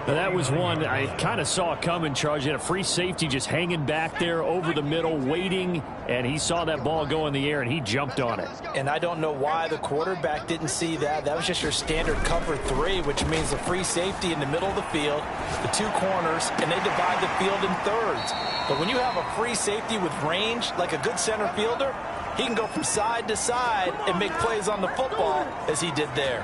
Now, that was one I kind of saw coming, Charge. He had a free safety just hanging back there over the middle, waiting, and he saw that ball go in the air, and he jumped on it. And I don't know why the quarterback didn't see that. That was just your standard cover 3, which means a free safety in the middle of the field, the 2 corners, and they divide the field in thirds. But when you have a free safety with range, like a good center fielder, he can go from side to side and make plays on the football as he did there.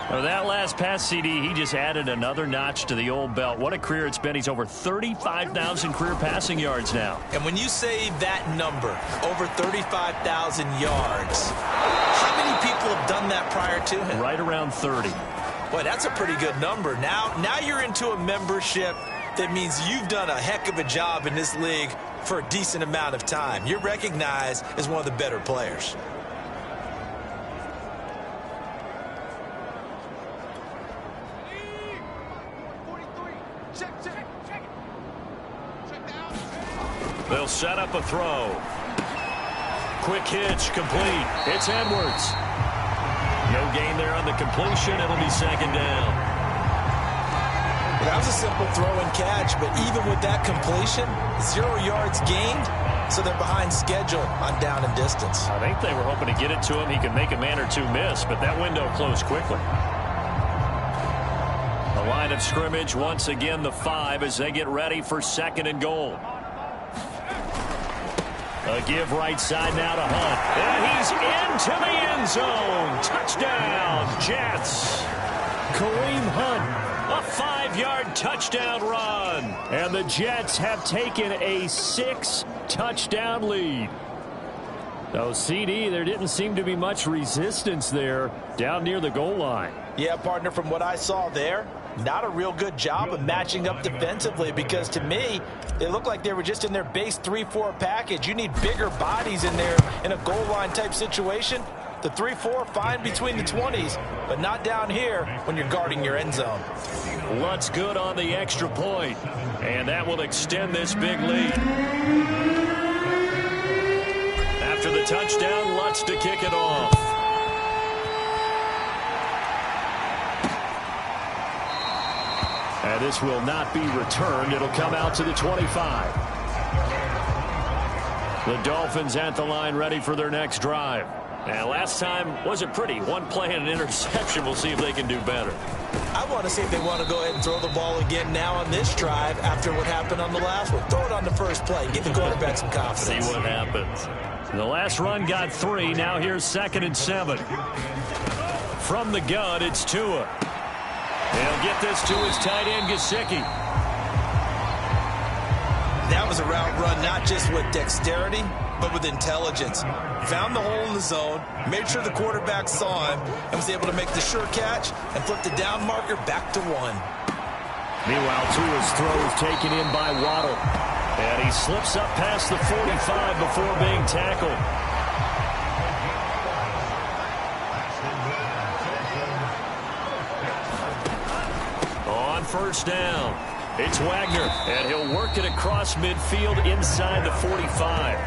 Well, that last pass CD, he just added another notch to the old belt. What a career it's been. He's over 35,000 career passing yards now. And when you say that number, over 35,000 yards, how many people have done that prior to him? Right around 30. Boy, that's a pretty good number. Now you're into a membership that means you've done a heck of a job in this league for a decent amount of time. You're recognized as one of the better players. They'll set up a throw. Quick hitch, complete. It's Edwards. No gain there on the completion. It'll be second down. That was a simple throw and catch, but even with that completion, 0 yards gained, so they're behind schedule on down and distance. I think they were hoping to get it to him. He could make a man or two miss, but that window closed quickly. A The line of scrimmage, once again, the 5 as they get ready for 2nd and goal. A give right side now to Hunt. And he's into the end zone. Touchdown, Jets. Kareem Hunt, a 5-yard touchdown run. And the Jets have taken a 6-touchdown lead. So, CD, there didn't seem to be much resistance there down near the goal line. Yeah, partner, from what I saw there, not a real good job of matching up defensively, because to me, they looked like they were just in their base 3-4 package. You need bigger bodies in there in a goal line type situation. The 3-4, fine between the 20s, but not down here when you're guarding your end zone. Lutz good on the extra point, and that will extend this big lead. After the touchdown, Lutz to kick it off. And this will not be returned. It'll come out to the 25. The Dolphins at the line ready for their next drive. And last time wasn't pretty. One play and an interception. We'll see if they can do better. I want to see if they want to go ahead and throw the ball again now on this drive after what happened on the last one. Throw it on the first play. Give the quarterback some confidence. See what happens. The last run got 3. Now here's 2nd and 7. From the gun, it's Tua. He'll get this to his tight end, Gesicki. That was a route run not just with dexterity, but with intelligence. Found the hole in the zone, made sure the quarterback saw him, and was able to make the sure catch and flip the down marker back to 1. Meanwhile, Tua's throw is taken in by Waddle. And he slips up past the 45 before being tackled. On first down, it's Wagner, and he'll work it across midfield inside the 45.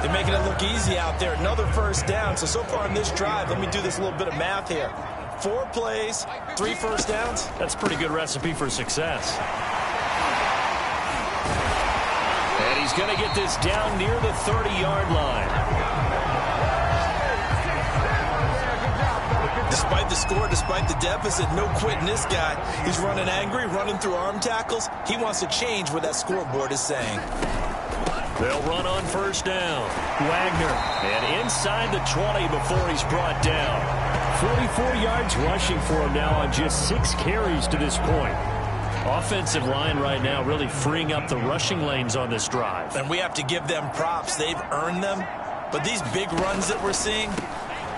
They're making it look easy out there. Another first down. So far in this drive, let me do this little bit of math here. 4 plays, 3 first downs. That's a pretty good recipe for success. And he's going to get this down near the 30-yard line. Despite the score, despite the deficit, no quitting this guy. He's running angry, running through arm tackles. He wants to change what that scoreboard is saying. They'll run on first down. Wagner, and inside the 20 before he's brought down. 44 yards rushing for him now on just 6 carries to this point. Offensive line right now really freeing up the rushing lanes on this drive. And we have to give them props. They've earned them. But these big runs that we're seeing,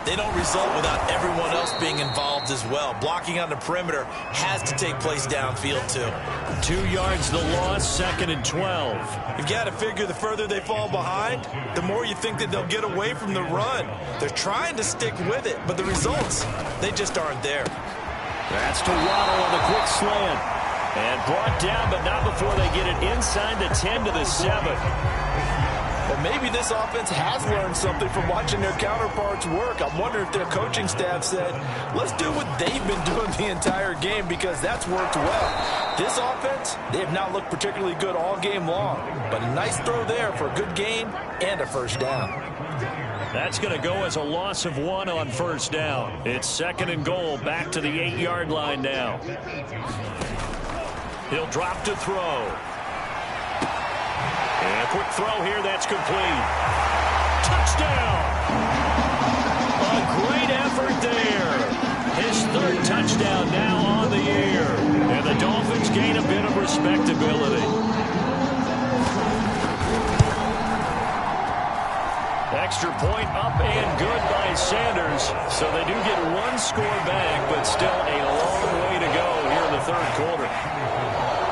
they don't result without everyone else being involved as well. Blocking on the perimeter has to take place downfield, too. 2 yards the loss, 2nd and 12. You've got to figure the further they fall behind, the more you think that they'll get away from the run. They're trying to stick with it, but the results, they just aren't there. That's to Waddle on the quick slant. And brought down, but not before they get it inside the 10 to the 7. But maybe this offense has learned something from watching their counterparts work. I'm wondering if their coaching staff said, let's do what they've been doing the entire game, because that's worked well. This offense, they have not looked particularly good all game long. But a nice throw there for a good gain and a first down. That's going to go as a loss of 1 on first down. It's 2nd and goal, back to the 8-yard line now. He'll drop to throw. And a quick throw here, that's complete. Touchdown! A great effort there. His 3rd touchdown now on the air. And the Dolphins gain a bit of respectability. Extra point up and good by Sanders. So they do get 1 score back, but still a long way to go here in the 3rd quarter.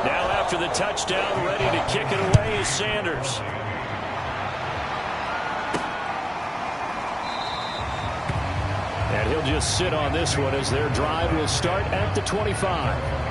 Now after the touchdown, ready to kick it away is Sanders. And he'll just sit on this one as their drive will start at the 25.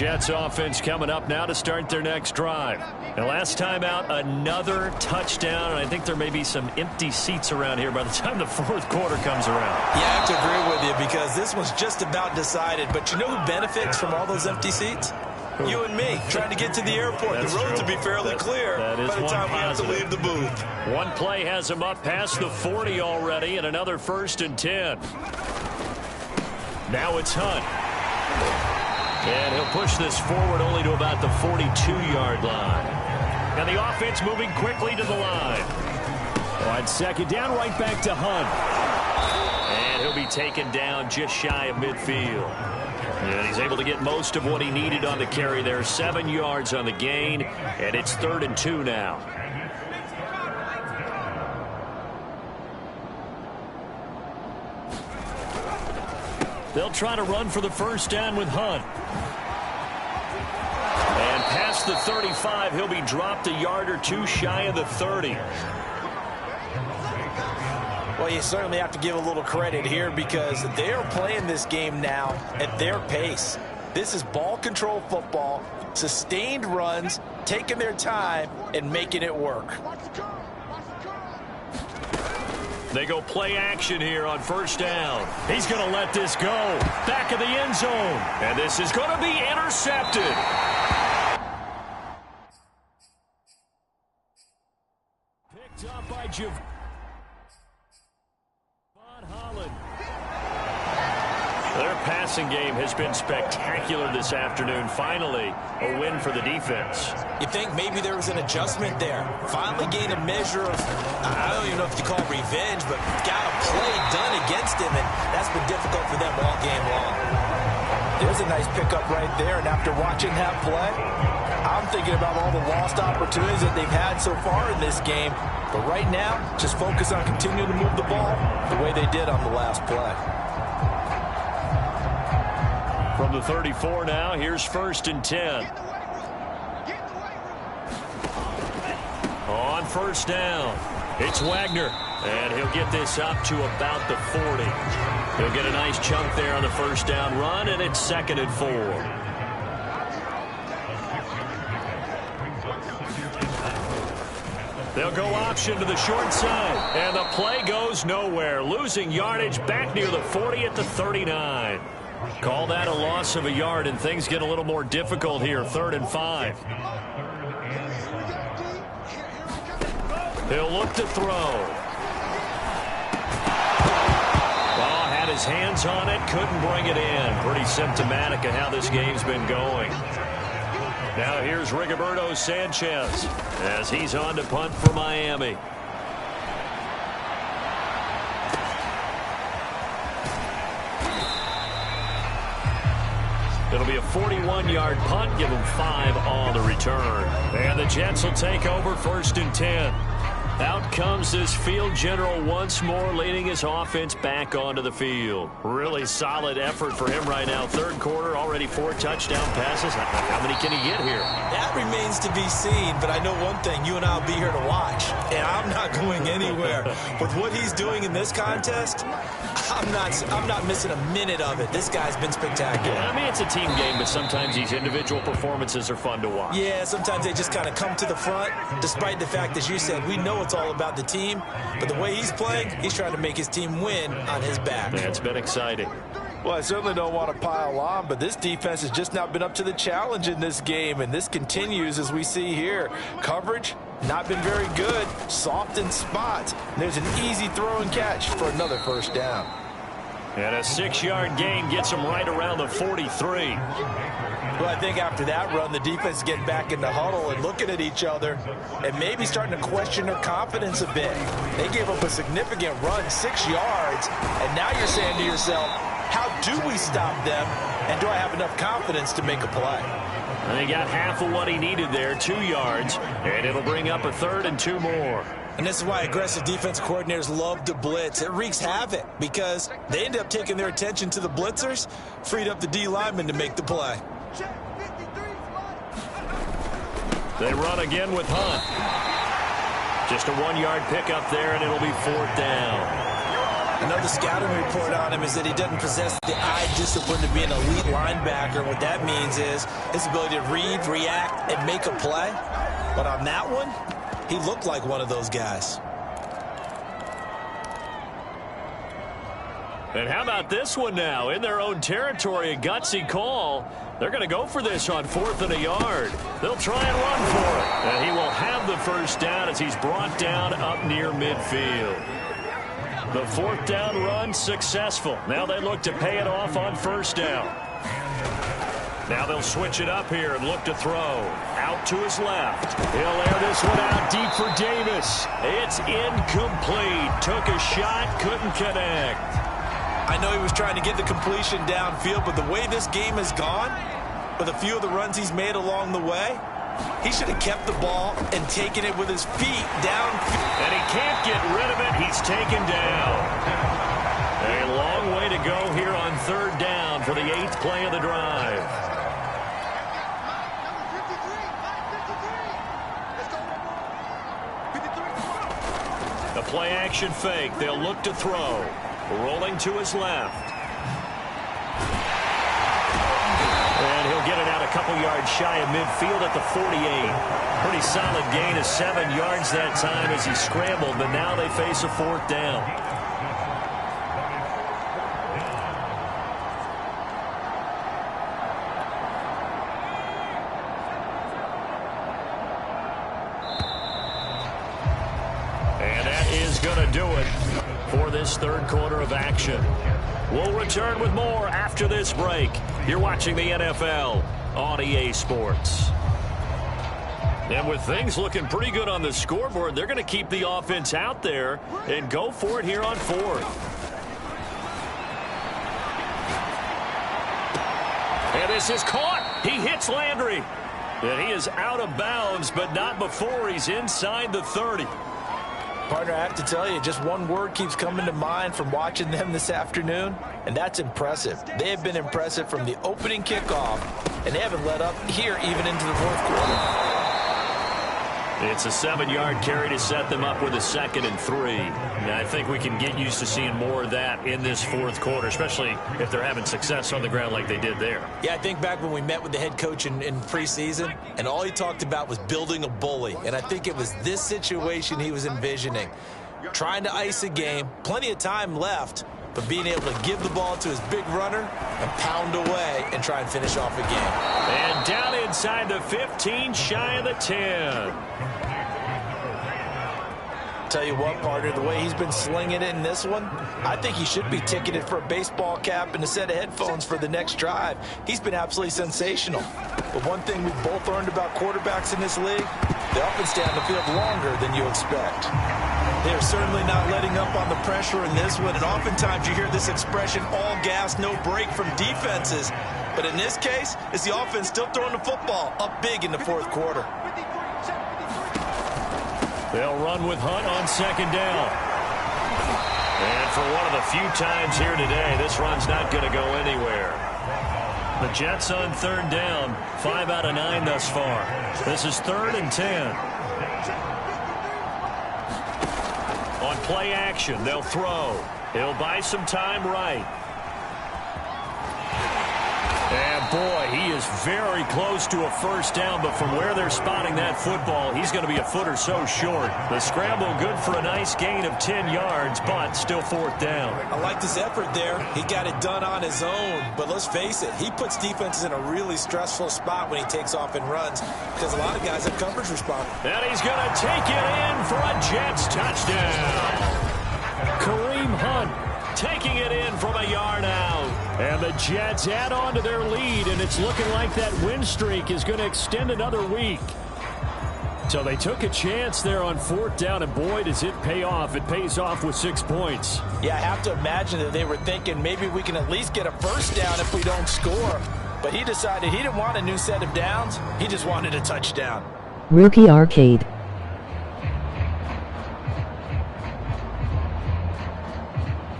Jets offense coming up now to start their next drive. And last time out, another touchdown, and I think there may be some empty seats around here by the time the fourth quarter comes around. Yeah, I have to agree with you because this one's just about decided. But you know who benefits from all those empty seats? You and me, trying to get to the airport. That's the roads true. will be fairly clear that is by the time we have to leave the booth. One play has him up past the 40 already, and another 1st and 10. Now it's Hunt. And he'll push this forward only to about the 42-yard line. And the offense moving quickly to the line. On 2nd down, right back to Hunt. And he'll be taken down just shy of midfield. And he's able to get most of what he needed on the carry there. 7 yards on the gain, and it's 3rd and 2 now. They'll try to run for the 1st down with Hunt. And past the 35, he'll be dropped a yard or 2 shy of the 30. Well, you certainly have to give a little credit here because they are playing this game now at their pace. This is ball control football, sustained runs, taking their time, and making it work. They go play action here on 1st down. He's going to let this go. Back of the end zone. And this is going to be intercepted. Picked up by Javon Holland. Their passing game has been spectacular this afternoon. Finally, a win for the defense. You think maybe there was an adjustment there. Finally gained a measure of, I don't even know if you call it revenge, but got a play done against him, and that's been difficult for them all game long. There's a nice pickup right there, and after watching that play, I'm thinking about all the lost opportunities that they've had so far in this game. But right now, just focus on continuing to move the ball the way they did on the last play. From the 34 now, here's 1st and 10. On 1st down, it's Wagner. And he'll get this up to about the 40. He'll get a nice chunk there on the 1st down run, and it's 2nd and 4. They'll go option to the short side, and the play goes nowhere. Losing yardage back near the 40 at the 39. Call that a loss of a yard, and things get a little more difficult here. 3rd and 5. He'll look to throw. Oh, had his hands on it, couldn't bring it in. Pretty symptomatic of how this game's been going. Now here's Rigoberto Sanchez as he's on to punt for Miami. It'll be a 41-yard punt, give him 5 on the return. And the Jets will take over 1st and 10. Out comes this field general once more, leading his offense back onto the field. Really solid effort for him right now. 3rd quarter, already 4 touchdown passes. How many can he get here? That remains to be seen, but I know one thing. You and I will be here to watch, and I'm not going anywhere. With what he's doing in this contest, I'm not missing a minute of it. This guy's been spectacular. Yeah, I mean, it's a team game, but sometimes these individual performances are fun to watch. Yeah, sometimes they just kind of come to the front, despite the fact, as you said, we know it's all about the team, but the way he's playing, he's trying to make his team win on his back. Yeah, it's been exciting. Well, I certainly don't want to pile on, but this defense has just not been up to the challenge in this game, and this continues as we see here. Coverage, not been very good, soft in spots. And there's an easy throw and catch for another 1st down. And a 6-yard gain gets him right around the 43. Well, I think after that run, the defense is getting back in the huddle and looking at each other and maybe starting to question their confidence a bit. They gave up a significant run, 6 yards, and now you're saying to yourself, how do we stop them, and do I have enough confidence to make a play? And he got half of what he needed there, 2 yards, and it'll bring up a 3rd and 2 more. And this is why aggressive defensive coordinators love to blitz. It wreaks havoc because they end up taking their attention to the blitzers, freed up the D lineman to make the play. They run again with Hunt. Just a 1-yard pickup there, and it'll be 4th down. Another scouting report on him is that he doesn't possess the eye discipline to be an elite linebacker. What that means is his ability to read, react, and make a play. But on that one, he looked like one of those guys. And how about this one now? In their own territory, a gutsy call. They're going to go for this on 4th and a yard. They'll try and run for it. And he will have the first down as he's brought down up near midfield. The 4th down run successful. Now they look to pay it off on 1st down. Now they'll switch it up here and look to throw. Out to his left. He'll air this one out deep for Davis. It's incomplete. Took a shot, couldn't connect. I know he was trying to get the completion downfield, but the way this game has gone, with a few of the runs he's made along the way, he should have kept the ball and taken it with his feet down. And he can't get rid of it. He's taken down. A long way to go here on 3rd down for the 8th play of the drive. The play action fake. They'll look to throw. Rolling to his left. And he'll get it out a couple yards shy of midfield at the 48. Pretty solid gain of 7 yards that time as he scrambled, but now they face a 4th down. And that is going to do it for this 3rd quarter of action. We'll return with more after this break. You're watching the NFL on EA Sports. And with things looking pretty good on the scoreboard, they're going to keep the offense out there and go for it here on 4th. And this is caught. He hits Landry. And he is out of bounds, but not before he's inside the 30. Partner, I have to tell you, just one word keeps coming to mind from watching them this afternoon, and that's impressive. They have been impressive from the opening kickoff, and they haven't let up here even into the 4th quarter. It's a 7-yard carry to set them up with a 2nd and 3. And I think we can get used to seeing more of that in this 4th quarter, especially if they're having success on the ground like they did there. Yeah, I think back when we met with the head coach in preseason, and all he talked about was building a bully. And I think it was this situation he was envisioning. Trying to ice a game, plenty of time left, but being able to give the ball to his big runner and pound away and try and finish off a game. And down inside the 15, shy of the 10. Tell you what, partner, the way he's been slinging it in this one, I think he should be ticketed for a baseball cap and a set of headphones for the next drive. He's been absolutely sensational. But one thing we've both learned about quarterbacks in this league, they often stay on the field longer than you expect. They're certainly not letting up on the pressure in this one, and oftentimes you hear this expression, all gas, no break from defenses. But in this case, it's the offense still throwing the football up big in the 4th quarter. They'll run with Hunt on 2nd down. And for one of the few times here today, this run's not going to go anywhere. The Jets on 3rd down, 5 out of 9 thus far. This is 3rd and 10. On play action, they'll throw. He'll buy some time right. And boy, he is very close to a 1st down, but from where they're spotting that football, he's going to be a foot or so short. The scramble good for a nice gain of 10 yards, but still 4th down. I liked his effort there. He got it done on his own, but let's face it, he puts defenses in a really stressful spot when he takes off and runs because a lot of guys have coverage respond. And he's going to take it in for a Jets touchdown. Kareem Hunt taking it in from a yard out. And the Jets add on to their lead, and it's looking like that win streak is going to extend another week. So they took a chance there on 4th down, and boy, does it pay off. It pays off with 6 points. Yeah, I have to imagine that they were thinking maybe we can at least get a 1st down if we don't score. But he decided he didn't want a new set of downs. He just wanted a touchdown. Rookie Arcade.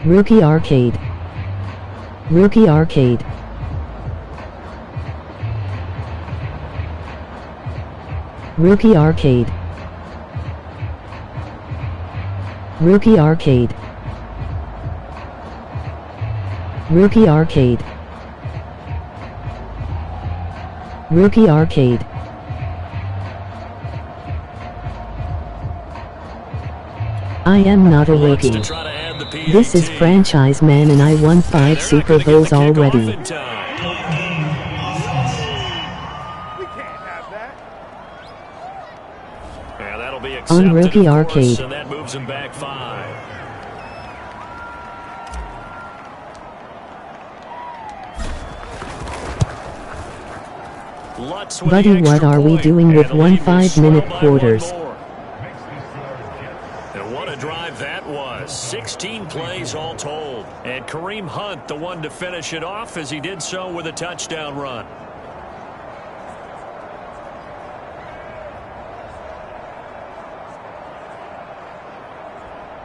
Rookie Arcade. Rookie Arcade. Rookie Arcade. Rookie Arcade. Rookie Arcade. Rookie Arcade. I am not a rookie. This is franchise man and I won 5 Super Bowls already. On Rookie Arcade. And that moves him back 5. Buddy, what are we doing with 1 5-minute quarters? And what a drive that was. 16 plays all told. And Kareem Hunt, the one to finish it off, as he did so with a touchdown run.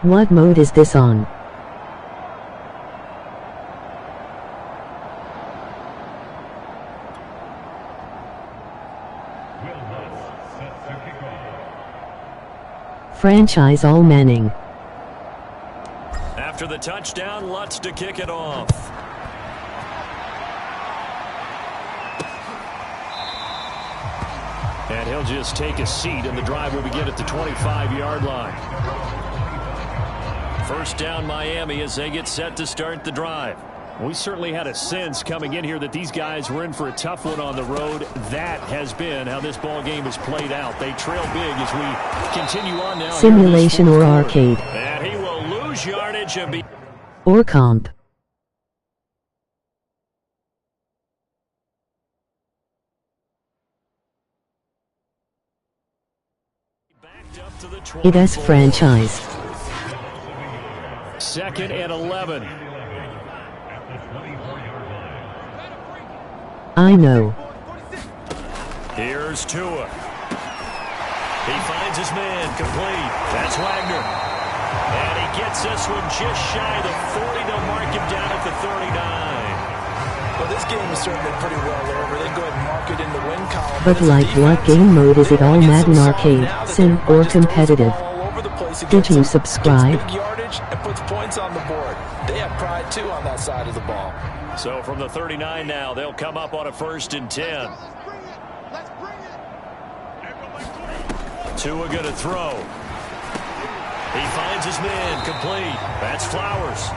What mode is this on? Franchise all Manning. After the touchdown, Lutz to kick it off. And he'll just take a seat, and the drive will begin at the 25-yard line. First down, Miami, as they get set to start the drive. We certainly had a sense coming in here that these guys were in for a tough one on the road. That has been how this ball game has played out. They trail big as we continue on now. Simulation or arcade. And he will lose yardage and be... Or comp. It is franchise. 2nd and 11. I know. Here's Tua. He finds his man, complete. That's Wagner. And he gets this one just shy of the 40. They'll mark him down at the 39. Well, this game is certainly pretty well over. They go ahead and mark it in the win column. But like what game mode is it, all Madden arcade, sim, or competitive? Did you subscribe? Big yardage and puts points on the board. They have pride too on that side of the ball. So from the 39 now, they'll come up on a 1st and 10. Tua going to throw. He finds his man, complete. That's Flowers.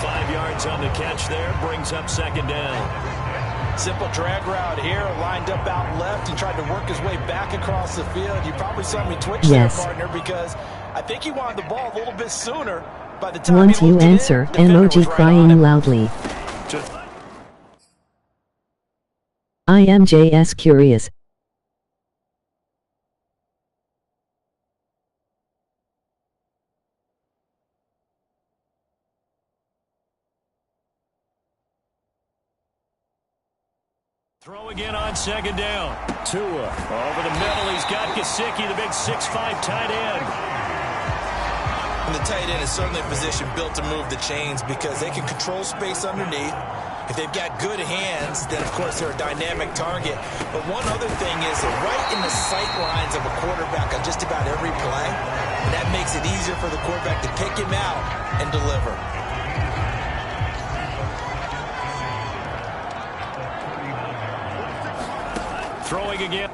5 yards on the catch there, brings up 2nd down. Simple drag route here, lined up out left. He tried to work his way back across the field. You probably saw me twitch there, partner, because I think he wanted the ball a little bit sooner. By the time once you answer, emoji crying loudly. I am JS curious. Throw again on 2nd down. Tua over the middle. He's got Gesicki, the big 6'5" tight end. And the tight end is certainly a position built to move the chains because they can control space underneath. If they've got good hands, then of course they're a dynamic target. But one other thing is they're right in the sight lines of a quarterback on just about every play. And that makes it easier for the quarterback to pick him out and deliver. Throwing again.